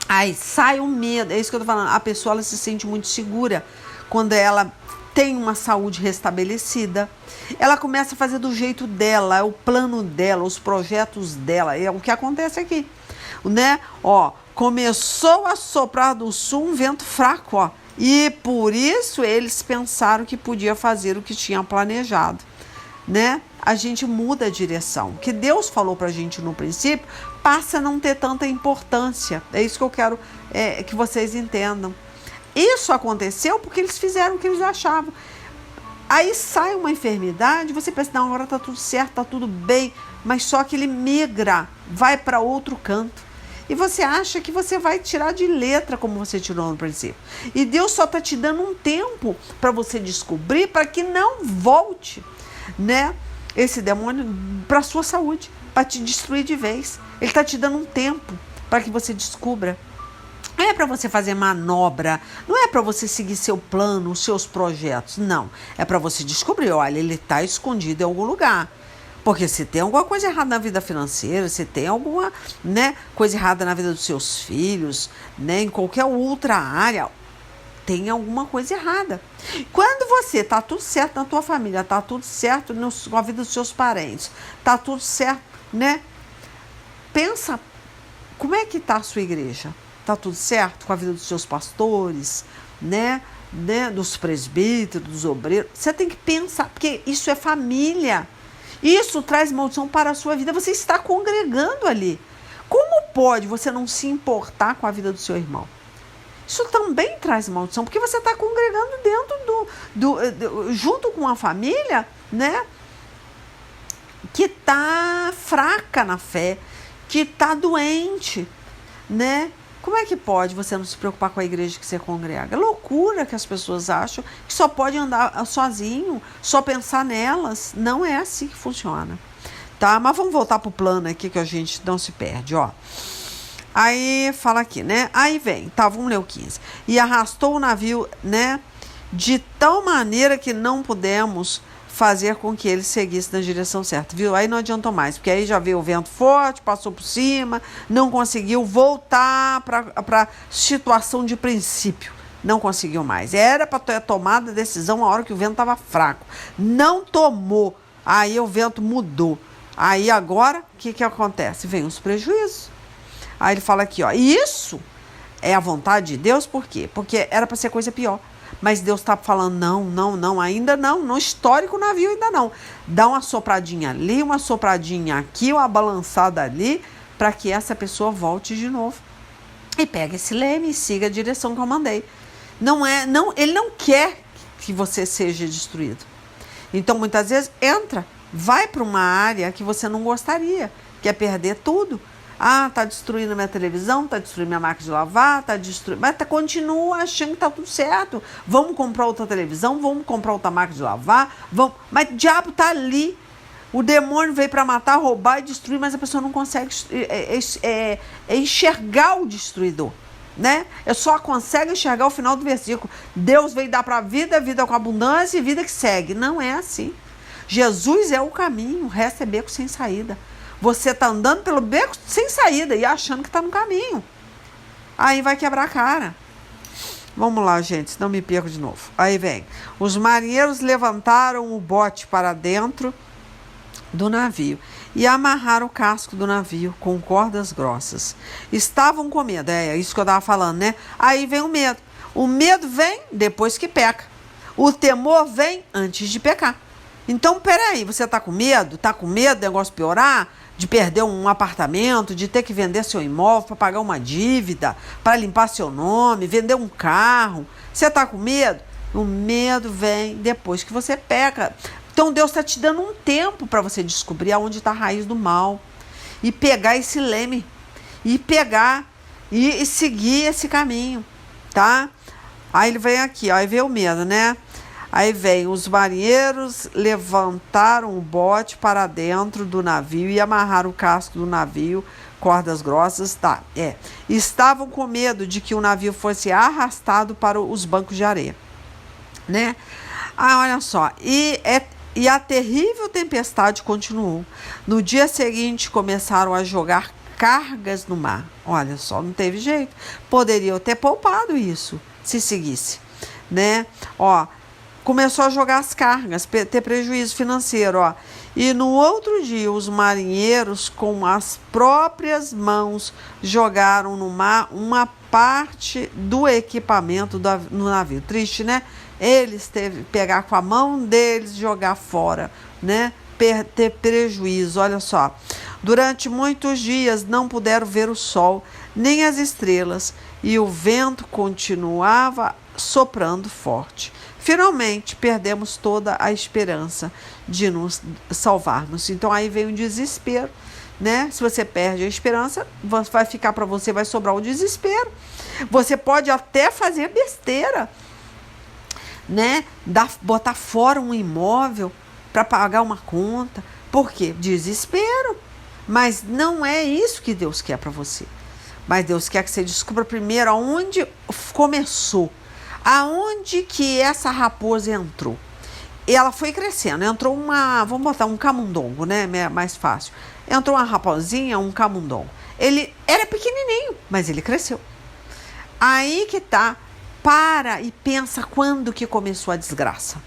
Aí sai o medo, é isso que eu tô falando. A pessoa, ela se sente muito segura quando ela tem uma saúde restabelecida, ela começa a fazer do jeito dela, é o plano dela, os projetos dela, é o que acontece aqui, né? Ó, começou a soprar do sul um vento fraco, ó, e por isso eles pensaram que podia fazer o que tinha planejado, né? A gente muda a direção. O que Deus falou pra gente no princípio passa a não ter tanta importância. É isso que eu quero que vocês entendam. Isso aconteceu porque eles fizeram o que eles achavam. Aí sai uma enfermidade, você pensa, não, agora tá tudo certo, tá tudo bem, mas só que ele migra, vai para outro canto. E você acha que você vai tirar de letra como você tirou no princípio. E Deus só tá te dando um tempo para você descobrir, para que não volte, né, esse demônio para sua saúde, para te destruir de vez. Ele está te dando um tempo para que você descubra. Não é para você fazer manobra, não é para você seguir seu plano, os seus projetos, não. É para você descobrir, olha, ele está escondido em algum lugar. Porque se tem alguma coisa errada na vida financeira, se tem alguma, né, coisa errada na vida dos seus filhos, né, em qualquer outra área, tem alguma coisa errada. Quando você tá tudo certo na tua família, tá tudo certo com a vida dos seus parentes, tá tudo certo, né? Pensa, como é que tá a sua igreja? Tá tudo certo com a vida dos seus pastores, né? Dos presbíteros, dos obreiros? Você tem que pensar, porque isso é família. Isso traz maldição para a sua vida. Você está congregando ali. Como pode você não se importar com a vida do seu irmão? Isso também traz maldição, porque você está congregando dentro junto com a família, né, que está fraca na fé, que está doente, né? Como é que pode você não se preocupar com a igreja que você congrega? É loucura que as pessoas acham que só pode andar sozinho, só pensar nelas. Não é assim que funciona, tá? Mas vamos voltar para o plano aqui que a gente não se perde, ó. Aí fala aqui, né? Aí vem, tá, vamos ler o 15. E arrastou o navio, né? De tal maneira que não pudemos fazer com que ele seguisse na direção certa, viu? Aí não adiantou mais, porque aí já veio o vento forte, passou por cima, não conseguiu voltar para situação de princípio. Não conseguiu mais. Era para ter tomado a decisão na hora que o vento estava fraco. Não tomou. Aí o vento mudou. Aí agora, o que acontece? Vem os prejuízos. Aí ele fala aqui, ó, isso é a vontade de Deus, por quê? Porque era para ser coisa pior. Mas Deus está falando, não, ainda não. No histórico navio ainda não. Dá uma sopradinha ali, uma sopradinha aqui, uma balançada ali, para que essa pessoa volte de novo. E pega esse leme e siga a direção que eu mandei. Ele não quer que você seja destruído. Então, muitas vezes, vai para uma área que você não gostaria, que é perder tudo. Ah, tá destruindo minha televisão, tá destruindo minha máquina de lavar, tá destruindo... Mas continua achando que tá tudo certo. Vamos comprar outra televisão, vamos comprar outra máquina de lavar, vamos... Mas o diabo tá ali. O demônio veio para matar, roubar e destruir, mas a pessoa não consegue enxergar o destruidor, né? Eu só consegue enxergar o final do versículo. Deus veio dar para a vida com abundância e vida que segue. Não é assim. Jesus é o caminho, o resto é beco sem saída. Você está andando pelo beco sem saída e achando que está no caminho. Aí vai quebrar a cara. Vamos lá, gente, senão me perco de novo. Aí vem. Os marinheiros levantaram o bote para dentro do navio e amarraram o casco do navio com cordas grossas. Estavam com medo, é isso que eu estava falando, né? Aí vem o medo. O medo vem depois que peca. O temor vem antes de pecar. Então, peraí, você está com medo? Está com medo do negócio piorar? De perder um apartamento, de ter que vender seu imóvel para pagar uma dívida, para limpar seu nome, vender um carro. Você está com medo? O medo vem depois que você peca. Então Deus está te dando um tempo para você descobrir aonde está a raiz do mal. E pegar esse leme. E pegar e seguir esse caminho. Tá? Aí ele vem aqui, ó, aí vem o medo, né? Aí vem, os marinheiros levantaram o bote para dentro do navio e amarraram o casco do navio, cordas grossas, tá, estavam com medo de que o navio fosse arrastado para os bancos de areia, né? Ah, olha só, e a terrível tempestade continuou. No dia seguinte começaram a jogar cargas no mar. Olha só, não teve jeito. Poderiam ter poupado isso, se seguisse, né? Ó, começou a jogar as cargas, ter prejuízo financeiro, ó. E no outro dia, os marinheiros, com as próprias mãos, jogaram no mar uma parte do equipamento no navio. Triste, né? Eles teve que pegar com a mão deles e jogar fora, né? Ter prejuízo, olha só. Durante muitos dias não puderam ver o sol, nem as estrelas, e o vento continuava soprando forte. Finalmente, perdemos toda a esperança de nos salvarmos. Então, aí vem o desespero, né? Se você perde a esperança, vai ficar para você, vai sobrar o desespero. Você pode até fazer besteira, né? Botar fora um imóvel para pagar uma conta. Por quê? Desespero. Mas não é isso que Deus quer para você. Mas Deus quer que você descubra primeiro aonde começou. Aonde que essa raposa entrou? Ela foi crescendo, entrou vamos botar um camundongo, né? Mais fácil. Entrou uma raposinha, um camundongo. Ele era pequenininho, mas ele cresceu. Aí que tá, para e pensa quando que começou a desgraça,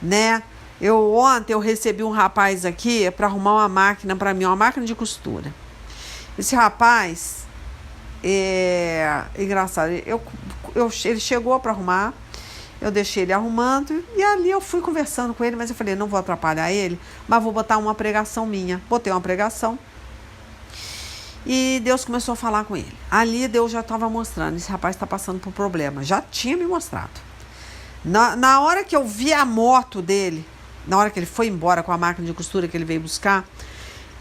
né? Ontem eu recebi um rapaz aqui para arrumar uma máquina para mim, uma máquina de costura. Esse rapaz é engraçado, ele chegou para arrumar, eu deixei ele arrumando e ali eu fui conversando com ele, mas eu falei, não vou atrapalhar ele, mas vou botar uma pregação minha. Botei uma pregação e Deus começou a falar com ele. Ali Deus já estava mostrando, esse rapaz está passando por problema, já tinha me mostrado. Na hora que eu vi a moto dele, na hora que ele foi embora com a máquina de costura que ele veio buscar,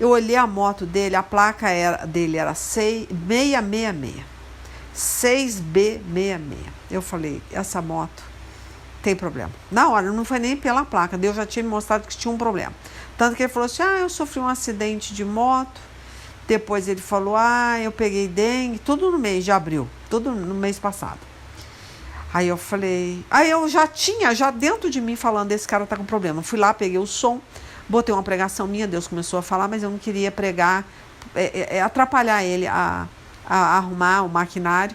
eu olhei a moto dele, a placa dele era 666, 6B66. Eu falei, essa moto tem problema. Na hora, não foi nem pela placa, Deus já tinha me mostrado que tinha um problema. Tanto que ele falou assim, eu sofri um acidente de moto. Depois ele falou, eu peguei dengue, tudo no mês de abril, tudo no mês passado. Aí eu falei, eu já dentro de mim falando, esse cara tá com problema. Fui lá, peguei o som, botei uma pregação minha, Deus começou a falar, mas eu não queria pregar, atrapalhar ele a arrumar o maquinário.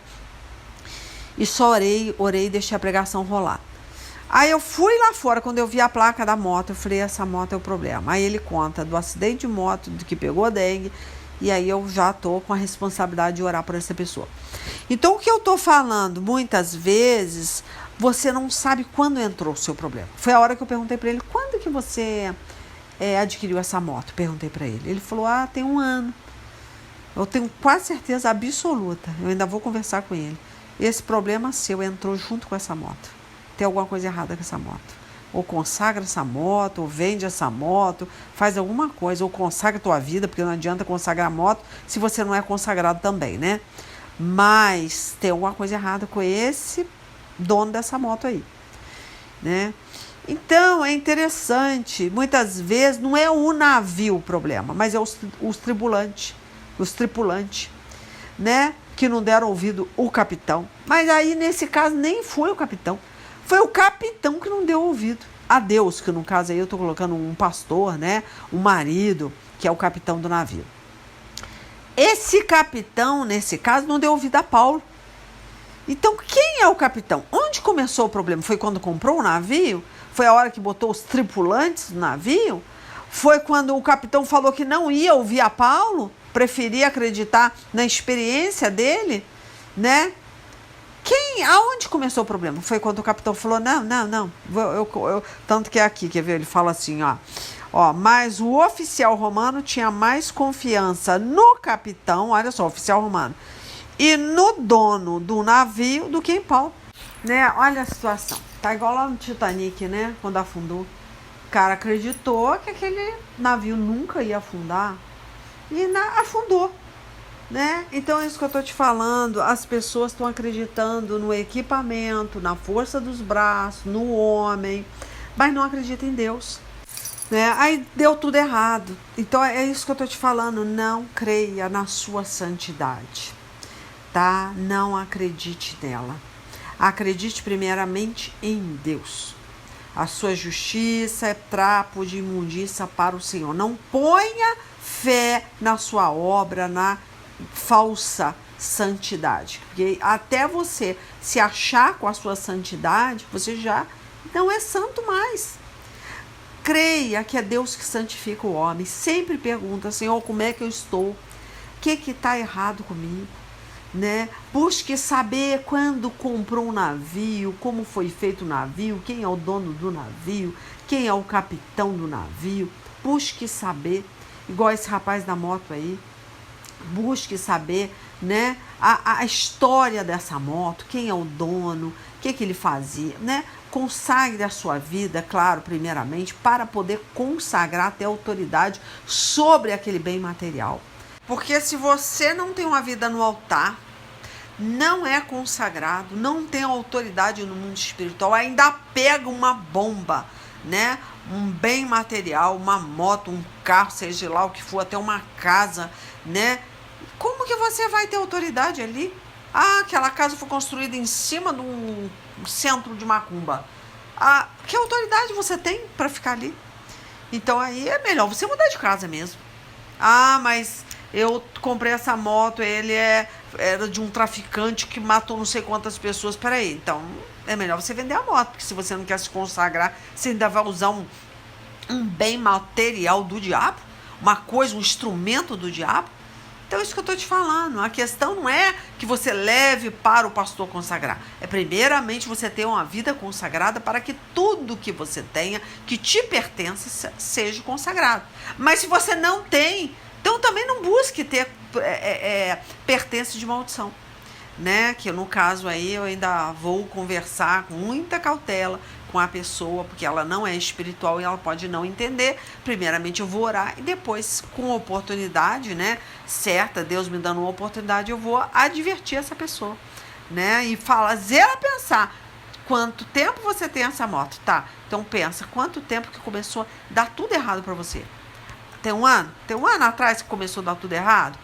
E só orei e deixei a pregação rolar. Aí eu fui lá fora, quando eu vi a placa da moto, eu falei, essa moto é o problema. Aí ele conta do acidente de moto, do que pegou a dengue, e aí eu já tô com a responsabilidade de orar por essa pessoa. Então o que eu tô falando, muitas vezes, você não sabe quando entrou o seu problema. Foi a hora que eu perguntei para ele, quando que você adquiriu essa moto? Perguntei para ele. Ele falou, tem 1 ano. Eu tenho quase certeza absoluta, eu ainda vou conversar com ele. Esse problema seu entrou junto com essa moto. Tem alguma coisa errada com essa moto. Ou consagra essa moto, ou vende essa moto, faz alguma coisa, ou consagra a tua vida, porque não adianta consagrar a moto se você não é consagrado também, né? Mas tem alguma coisa errada com esse dono dessa moto aí, né? Então, é interessante, muitas vezes não é o navio o problema, mas é os tripulantes, né? Que não deram ouvido o capitão. Mas aí, nesse caso, nem foi o capitão. Foi o capitão que não deu ouvido a Deus, que no caso aí eu estou colocando um pastor, né? Um marido, que é o capitão do navio. Esse capitão, nesse caso, não deu ouvido a Paulo. Então, quem é o capitão? Onde começou o problema? Foi quando comprou o navio? Foi a hora que botou os tripulantes do navio? Foi quando o capitão falou que não ia ouvir a Paulo? Preferia acreditar na experiência dele, né? Aonde começou o problema? Foi quando o capitão falou, não. Tanto que é aqui, quer ver? Ele fala assim, mas o oficial romano tinha mais confiança no capitão, olha só, oficial romano, e no dono do navio do que em Paulo, né? Olha a situação. Tá igual lá no Titanic, né? Quando afundou. O cara acreditou que aquele navio nunca ia afundar e afundou. Né? Então é isso que eu estou te falando, as pessoas estão acreditando no equipamento, na força dos braços, no homem, mas não acreditam em Deus, né? Aí deu tudo errado. Então é isso que eu estou te falando, não creia na sua santidade, tá? Não acredite nela, acredite primeiramente em Deus. A sua justiça é trapo de imundícia para o Senhor. Não ponha fé na sua obra, na falsa santidade, porque até você se achar com a sua santidade, você já Não é santo mais. Creia que é Deus que santifica o homem. Sempre pergunta, Senhor, como é que eu estou? O que está errado comigo? Né? Busque saber quando comprou um navio, como foi feito o navio, quem é o dono do navio, quem é o capitão do navio. Busque saber, igual esse rapaz da moto aí. Busque saber, né, a história dessa moto, quem é o dono, o que ele fazia, né? Consagre a sua vida, claro, primeiramente, para poder consagrar, até autoridade sobre aquele bem material. Porque se você não tem uma vida no altar, não é consagrado, não tem autoridade no mundo espiritual, ainda pega uma bomba, né? Um bem material, uma moto, um carro, seja lá o que for, até uma casa, né? Como que você vai ter autoridade ali? Ah, aquela casa foi construída em cima de um centro de macumba. Ah, que autoridade você tem para ficar ali? Então aí é melhor você mudar de casa mesmo. Ah, mas eu comprei essa moto, era de um traficante que matou não sei quantas pessoas. Peraí, então é melhor você vender a moto, porque se você não quer se consagrar, você ainda vai usar um bem material do diabo, uma coisa, um instrumento do diabo. Então é isso que eu estou te falando. A questão não é que você leve para o pastor consagrar. É primeiramente você ter uma vida consagrada para que tudo que você tenha, que te pertence, seja consagrado. Mas se você não tem, então também não busque ter pertence de maldição. Né? Que no caso aí eu ainda vou conversar com muita cautela com a pessoa, porque ela não é espiritual e ela pode não entender. Primeiramente eu vou orar e depois, com oportunidade, né, certa, Deus me dando uma oportunidade, eu vou advertir essa pessoa, né, e fazer ela pensar quanto tempo você tem essa moto, tá? Então pensa, quanto tempo que começou a dar tudo errado para você? Tem um ano? Tem um ano atrás que começou a dar tudo errado?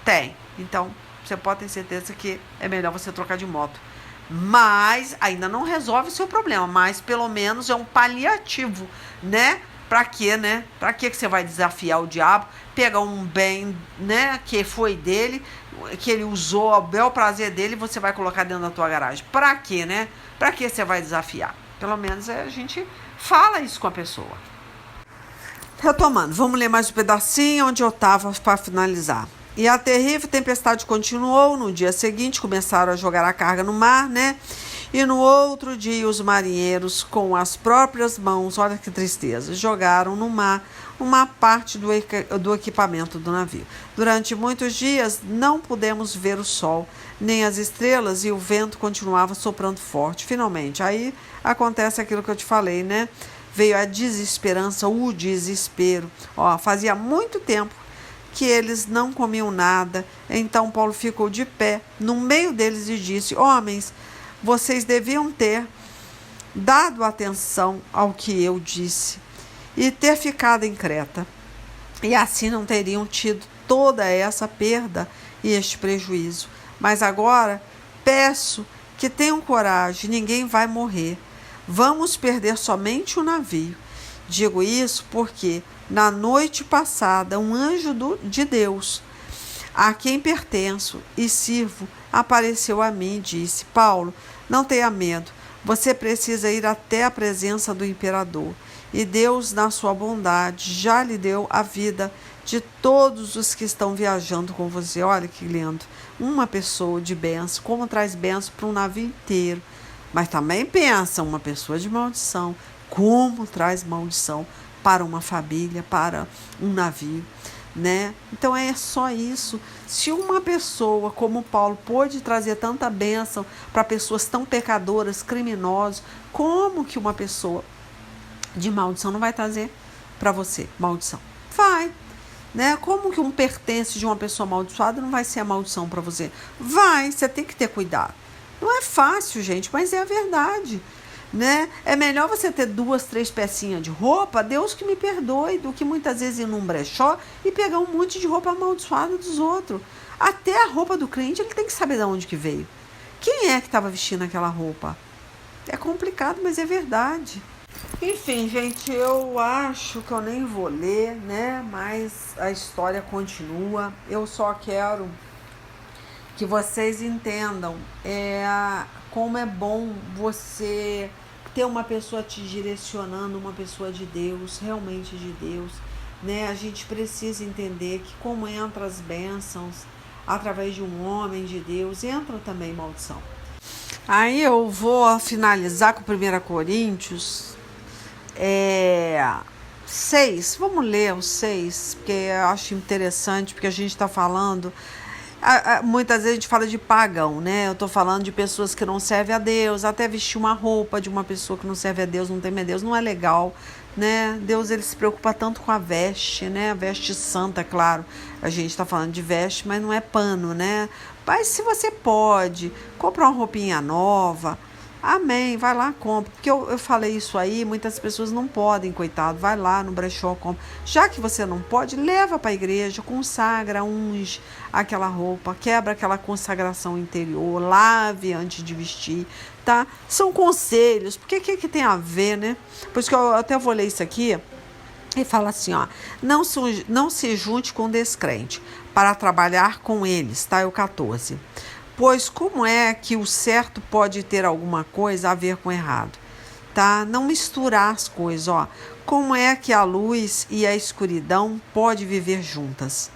Tem. Então você pode ter certeza que é melhor você trocar de moto. Mas ainda não resolve o seu problema, mas pelo menos é um paliativo, né? Pra quê, né? Pra que você vai desafiar o diabo, pegar um bem, né, que foi dele, que ele usou ao bel prazer dele, e você vai colocar dentro da tua garagem? Pra quê, né? Pra que você vai desafiar? Pelo menos a gente fala isso com a pessoa. Retomando, vamos ler mais um pedacinho onde eu estava para finalizar. E a terrível tempestade continuou. No dia seguinte começaram a jogar a carga no mar, né? E no outro dia os marinheiros, com as próprias mãos, olha que tristeza, jogaram no mar uma parte do equipamento do navio. Durante muitos dias não pudemos ver o sol, nem as estrelas, e o vento continuava soprando forte. Finalmente, aí acontece aquilo que eu te falei, né? Veio a desesperança, o desespero. Ó, fazia muito tempo que eles não comiam nada. Então Paulo ficou de pé no meio deles e disse: homens, vocês deviam ter dado atenção ao que eu disse e ter ficado em Creta, e assim não teriam tido toda essa perda e este prejuízo. Mas agora peço que tenham coragem, ninguém vai morrer. Vamos perder somente o navio. Digo isso porque na noite passada um anjo de Deus, a quem pertenço e sirvo, apareceu a mim e disse: Paulo, não tenha medo, você precisa ir até a presença do imperador, e Deus, na sua bondade, já lhe deu a vida de todos os que estão viajando com você. Olha que lindo, uma pessoa de bênção, como traz bênção para um navio inteiro. Mas também pensa, uma pessoa de maldição, como traz maldição para uma família, para um navio, né? Então é só isso. Se uma pessoa como Paulo pôde trazer tanta bênção para pessoas tão pecadoras, criminosas, como que uma pessoa de maldição não vai trazer para você maldição? Vai, né? Como que um pertence de uma pessoa amaldiçoada não vai ser a maldição para você? Vai, você tem que ter cuidado. Não é fácil, gente, mas é a verdade, né? É melhor você ter 2, 3 pecinhas de roupa, Deus que me perdoe, do que muitas vezes ir num brechó e pegar um monte de roupa amaldiçoada dos outros. Até a roupa do cliente, ele tem que saber de onde que veio. Quem é que estava vestindo aquela roupa? É complicado, mas é verdade. Enfim, gente, eu acho que eu nem vou ler, né? Mas a história continua. Eu só quero que vocês entendam como é bom você ter uma pessoa te direcionando, uma pessoa de Deus, realmente de Deus, né? A gente precisa entender que como entra as bênçãos através de um homem de Deus, entra também maldição. Aí eu vou finalizar com 1 Coríntios 6. Vamos ler o 6, porque eu acho interessante, porque a gente está falando... Muitas vezes a gente fala de pagão, né? Eu estou falando de pessoas que não servem a Deus, até vestir uma roupa de uma pessoa que não serve a Deus, não teme a Deus, não é legal, né? Deus, ele se preocupa tanto com a veste, né? A veste santa, claro. A gente está falando de veste, mas não é pano, né? Mas se você pode comprar uma roupinha nova, amém, vai lá, compra. Porque eu falei isso aí, muitas pessoas não podem, coitado, vai lá no brechó, compra. Já que você não pode, leva para a igreja, consagra, unge aquela roupa, quebra aquela consagração interior, lave antes de vestir, tá? São conselhos, porque o que tem a ver, né? Por isso que eu até vou ler isso aqui e fala assim, ó, não se junte com descrente para trabalhar com eles, tá? É o 14. Pois como é que o certo pode ter alguma coisa a ver com o errado? Tá? Não misturar as coisas, ó. Como é que a luz e a escuridão podem viver juntas?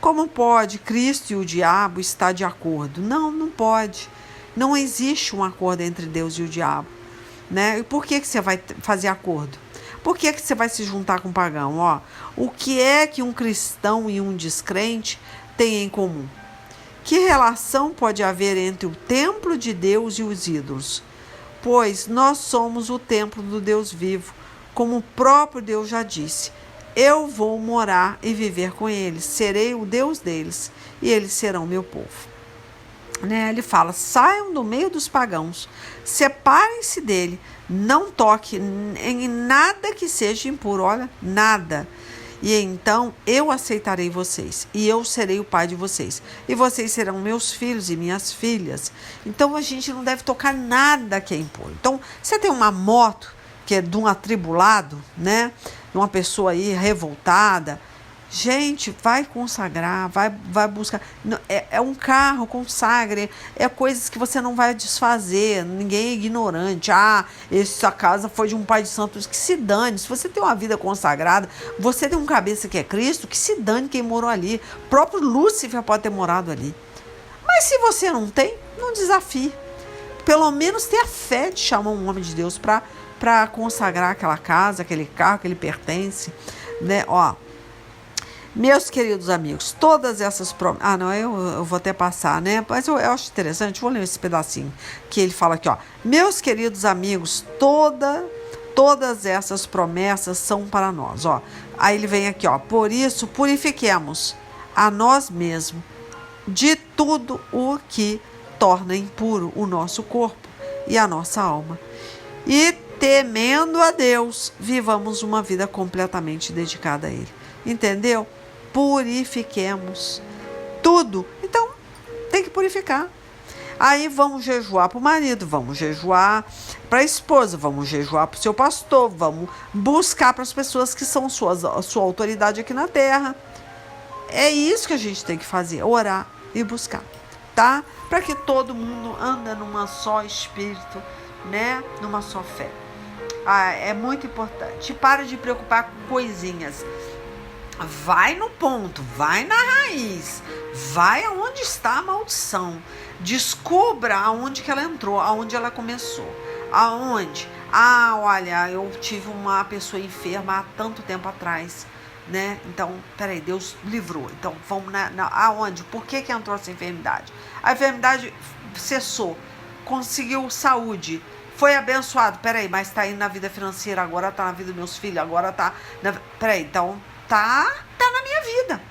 Como pode Cristo e o diabo estar de acordo? Não, não pode. Não existe um acordo entre Deus e o diabo, né? E por que você vai fazer acordo? Por que você vai se juntar com um pagão? Ó, o que é que um cristão e um descrente têm em comum? Que relação pode haver entre o templo de Deus e os ídolos? Pois nós somos o templo do Deus vivo, como o próprio Deus já disse. Eu vou morar e viver com eles, serei o Deus deles, e eles serão meu povo. Né? Ele fala, saiam do meio dos pagãos, separem-se dele, não toque em nada que seja impuro, olha, nada. E então eu aceitarei vocês, e eu serei o pai de vocês, e vocês serão meus filhos e minhas filhas. Então a gente não deve tocar nada que é impuro. Então, você tem uma moto que é de um atribulado, né? De uma pessoa aí revoltada, gente, vai consagrar, vai buscar. É um carro, consagre. É coisas que você não vai desfazer. Ninguém é ignorante. Essa casa foi de um pai de santos. Que se dane. Se você tem uma vida consagrada, você tem um cabeça que é Cristo, que se dane quem morou ali. O próprio Lúcifer pode ter morado ali. Mas se você não tem, não desafie. Pelo menos tenha a fé de chamar um homem de Deus para consagrar aquela casa, aquele carro que ele pertence, né? Ó, meus queridos amigos, todas essas promessas... eu vou até passar, né? Mas eu acho interessante, vou ler esse pedacinho que ele fala aqui, ó. Meus queridos amigos, todas essas promessas são para nós, ó. Aí ele vem aqui, ó. Por isso, purifiquemos a nós mesmos de tudo o que torna impuro o nosso corpo e a nossa alma. E, temendo a Deus, vivamos uma vida completamente dedicada a Ele. Entendeu? Purifiquemos tudo. Então, tem que purificar. Aí vamos jejuar para o marido, vamos jejuar para a esposa, vamos jejuar para o seu pastor, vamos buscar para as pessoas que são sua autoridade aqui na terra. É isso que a gente tem que fazer, orar e buscar, tá? Para que todo mundo anda numa só espírito, né? Numa só fé. É muito importante. Para de preocupar com coisinhas. Vai no ponto, vai na raiz, vai aonde está a maldição. Descubra aonde que ela entrou, aonde ela começou. Aonde? Olha, eu tive uma pessoa enferma há tanto tempo atrás, né? Então, peraí, Deus livrou. Então, vamos aonde? Por que entrou essa enfermidade? A enfermidade cessou, conseguiu saúde, foi abençoado. Peraí, mas tá indo na vida financeira, agora tá na vida dos meus filhos, agora tá... Peraí, então... Tá na minha vida.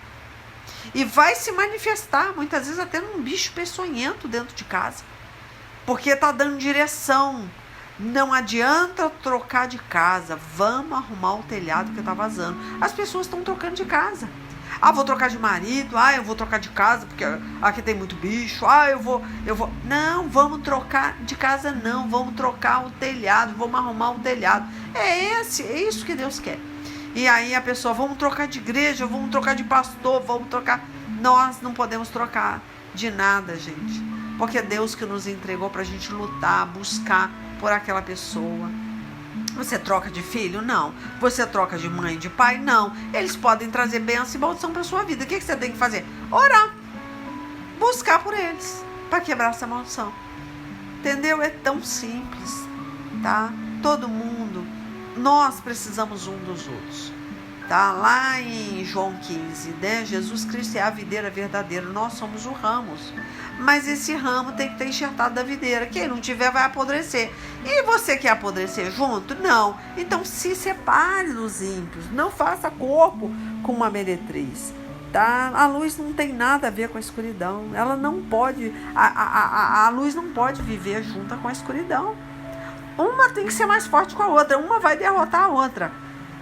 E vai se manifestar, muitas vezes até num bicho peçonhento dentro de casa. Porque tá dando direção. Não adianta trocar de casa. Vamos arrumar o telhado que tá vazando. As pessoas estão trocando de casa. Vou trocar de marido. Eu vou trocar de casa porque aqui tem muito bicho. Eu vou... Não, vamos trocar de casa não. Vamos trocar o telhado. Vamos arrumar o telhado. É isso que Deus quer. E aí a pessoa, vamos trocar de igreja, vamos trocar de pastor, vamos trocar... Nós não podemos trocar de nada, gente. Porque é Deus que nos entregou para a gente lutar, buscar por aquela pessoa. Você troca de filho? Não. Você troca de mãe, de pai? Não. Eles podem trazer bênção e maldição para sua vida. O que você tem que fazer? Orar. Buscar por eles, para quebrar essa maldição. Entendeu? É tão simples, tá? Todo mundo, nós precisamos um dos outros, tá? Lá em João 15, né? Jesus Cristo é a videira verdadeira, nós somos o ramos. Mas esse ramo tem que ter enxertado da videira. Quem não tiver vai apodrecer. E você quer apodrecer junto? Não. Então se separe dos ímpios. Não faça corpo com uma meretriz. Tá? A luz não tem nada a ver com a escuridão. Ela não pode. A luz não pode viver junto com a escuridão. Uma tem que ser mais forte com a outra. Uma vai derrotar a outra.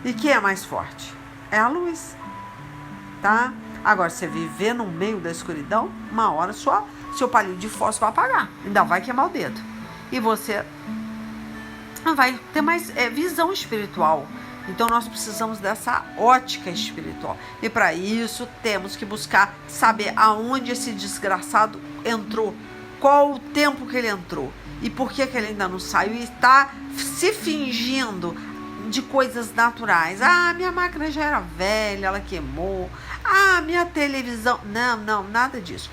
E quem é mais forte? É a luz. Tá? Agora, você viver no meio da escuridão, uma hora seu palito de fósforo vai apagar. Ainda vai queimar o dedo. E você não vai ter mais visão espiritual. Então, nós precisamos dessa ótica espiritual. E para isso, temos que buscar saber aonde esse desgraçado entrou. Qual o tempo que ele entrou. E por que ele ainda não saiu. E está se fingindo de coisas naturais. Ah, minha máquina já era velha, ela queimou. Ah, minha televisão... Não, nada disso.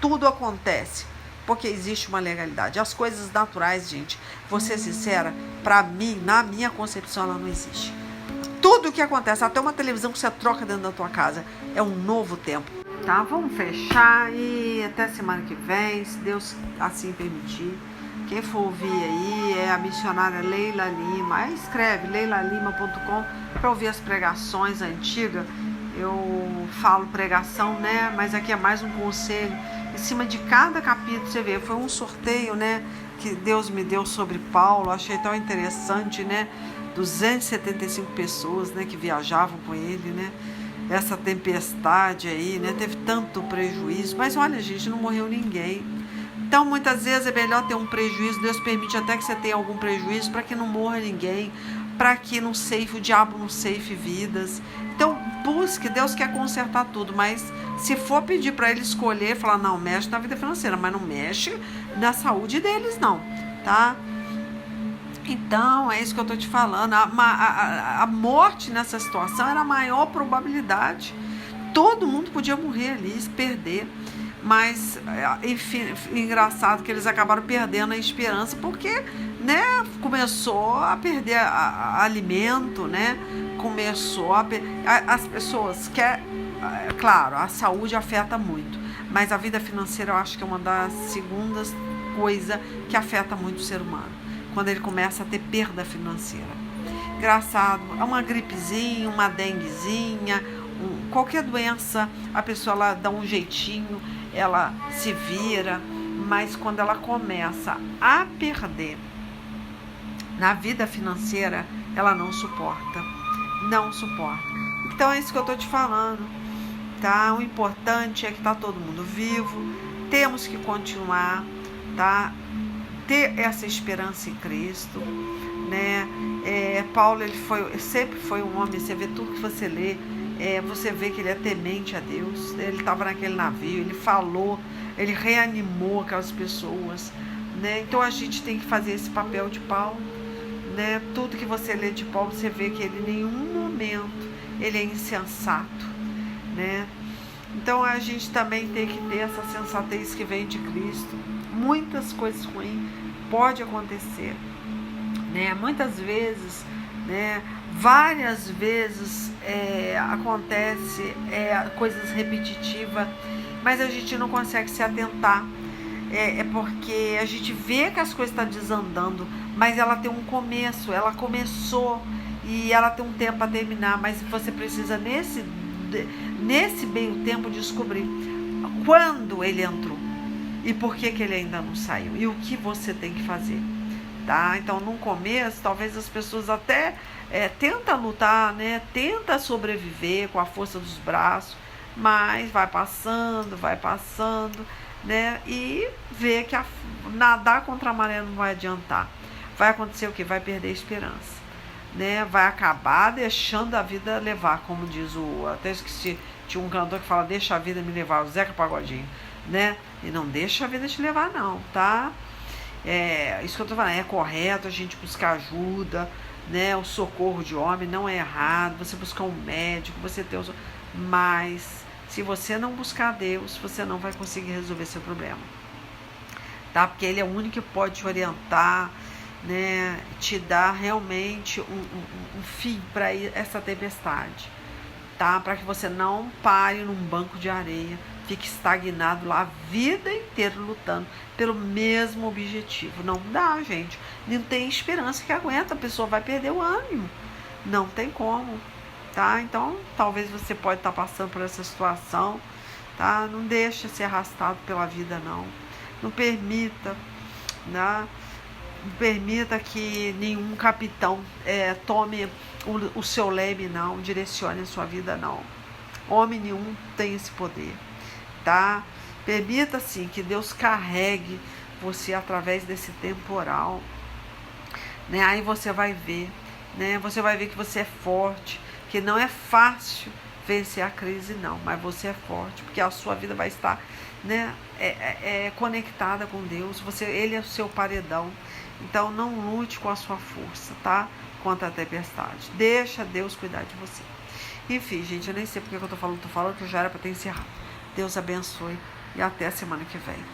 Tudo acontece porque existe uma legalidade. As coisas naturais, gente, vou ser sincera, para mim, na minha concepção, ela não existe. Tudo que acontece, até uma televisão que você troca dentro da tua casa, é um novo tempo. Tá, vamos fechar e até semana que vem, se Deus assim permitir. Quem for ouvir aí é a missionária Leila Lima. Escreve leilalima.com para ouvir as pregações antigas. Eu falo pregação, né? Mas aqui é mais um conselho. Em cima de cada capítulo, você vê, foi um sorteio, né? Que Deus me deu sobre Paulo. Achei tão interessante, né? 275 pessoas, né? Que viajavam com ele, né? Essa tempestade aí, né? Teve tanto prejuízo. Mas olha, gente, não morreu ninguém. Então, muitas vezes é melhor ter um prejuízo. Deus permite até que você tenha algum prejuízo para que não morra ninguém, para que não ceife, o diabo não ceife vidas. Então, busque, Deus quer consertar tudo, mas se for pedir para ele escolher, falar, não, mexe na vida financeira, mas não mexe na saúde deles, não, tá? Então, é isso que eu tô te falando. A morte nessa situação era a maior probabilidade. Todo mundo podia morrer ali, se perder. Mas, enfim, engraçado que eles acabaram perdendo a esperança, porque, né, começou a perder alimento, né, começou as pessoas claro, a saúde afeta muito, mas a vida financeira eu acho que é uma das segundas coisas que afeta muito o ser humano, quando ele começa a ter perda financeira. Engraçado, é uma gripezinha, uma denguezinha, qualquer doença, a pessoa lá dá um jeitinho, ela se vira, mas quando ela começa a perder na vida financeira, ela não suporta. Então é isso que eu tô te falando, tá? O importante é que tá todo mundo vivo, temos que continuar, tá? Ter essa esperança em Cristo, né? Paulo, sempre foi um homem, você vê tudo que você lê, você vê que ele é temente a Deus. Ele estava naquele navio, ele falou, ele reanimou aquelas pessoas, né? Então a gente tem que fazer esse papel de Paulo, né? Tudo que você lê de Paulo, você vê que ele em nenhum momento ele é insensato, né? Então a gente também tem que ter essa sensatez que vem de Cristo. Muitas coisas ruins podem acontecer, né? Muitas vezes, né? Várias vezes acontece coisas repetitivas, mas a gente não consegue se atentar. Porque a gente vê que as coisas estão desandando, mas ela tem um começo, ela começou e ela tem um tempo para terminar, mas você precisa nesse meio tempo descobrir quando ele entrou e por que ele ainda não saiu e o que você tem que fazer. Tá? Então, no começo, talvez as pessoas até tentam lutar, né? Tenta sobreviver com a força dos braços, mas vai passando, né? E vê que nadar contra a maré não vai adiantar. Vai acontecer o quê? Vai perder a esperança, né? Vai acabar deixando a vida levar, como diz até esqueci, tinha um cantor que fala, deixa a vida me levar, o Zeca Pagodinho, né? E não deixa a vida te levar não, tá? Isso que eu tô falando, é correto a gente buscar ajuda, né? O socorro de homem não é errado, você buscar um médico, você ter mas se você não buscar Deus, você não vai conseguir resolver seu problema, tá? Porque Ele é o único que pode te orientar, né? Te dar realmente um fim para essa tempestade, tá? Para que você não pare num banco de areia, fique estagnado lá a vida inteira lutando pelo mesmo objetivo. Não dá, gente. Não tem esperança que aguenta, a pessoa vai perder o ânimo. Não tem como, tá? Então, talvez você pode estar passando por essa situação, tá? Não deixe ser arrastado pela vida, não. Não permita, né? Não permita que nenhum capitão tome o seu leme, não, direcione a sua vida, não. Homem nenhum tem esse poder, tá? Permita, sim, que Deus carregue você através desse temporal, né? Aí você vai ver, né? Você vai ver que você é forte, que não é fácil vencer a crise, não, mas você é forte, porque a sua vida vai estar, né, conectada com Deus. Ele é o seu paredão. Então não lute com a sua força, tá? Contra a tempestade. Deixa Deus cuidar de você. Enfim, gente, eu nem sei porque que eu tô falando que já era para ter encerrado. Deus abençoe e até a semana que vem.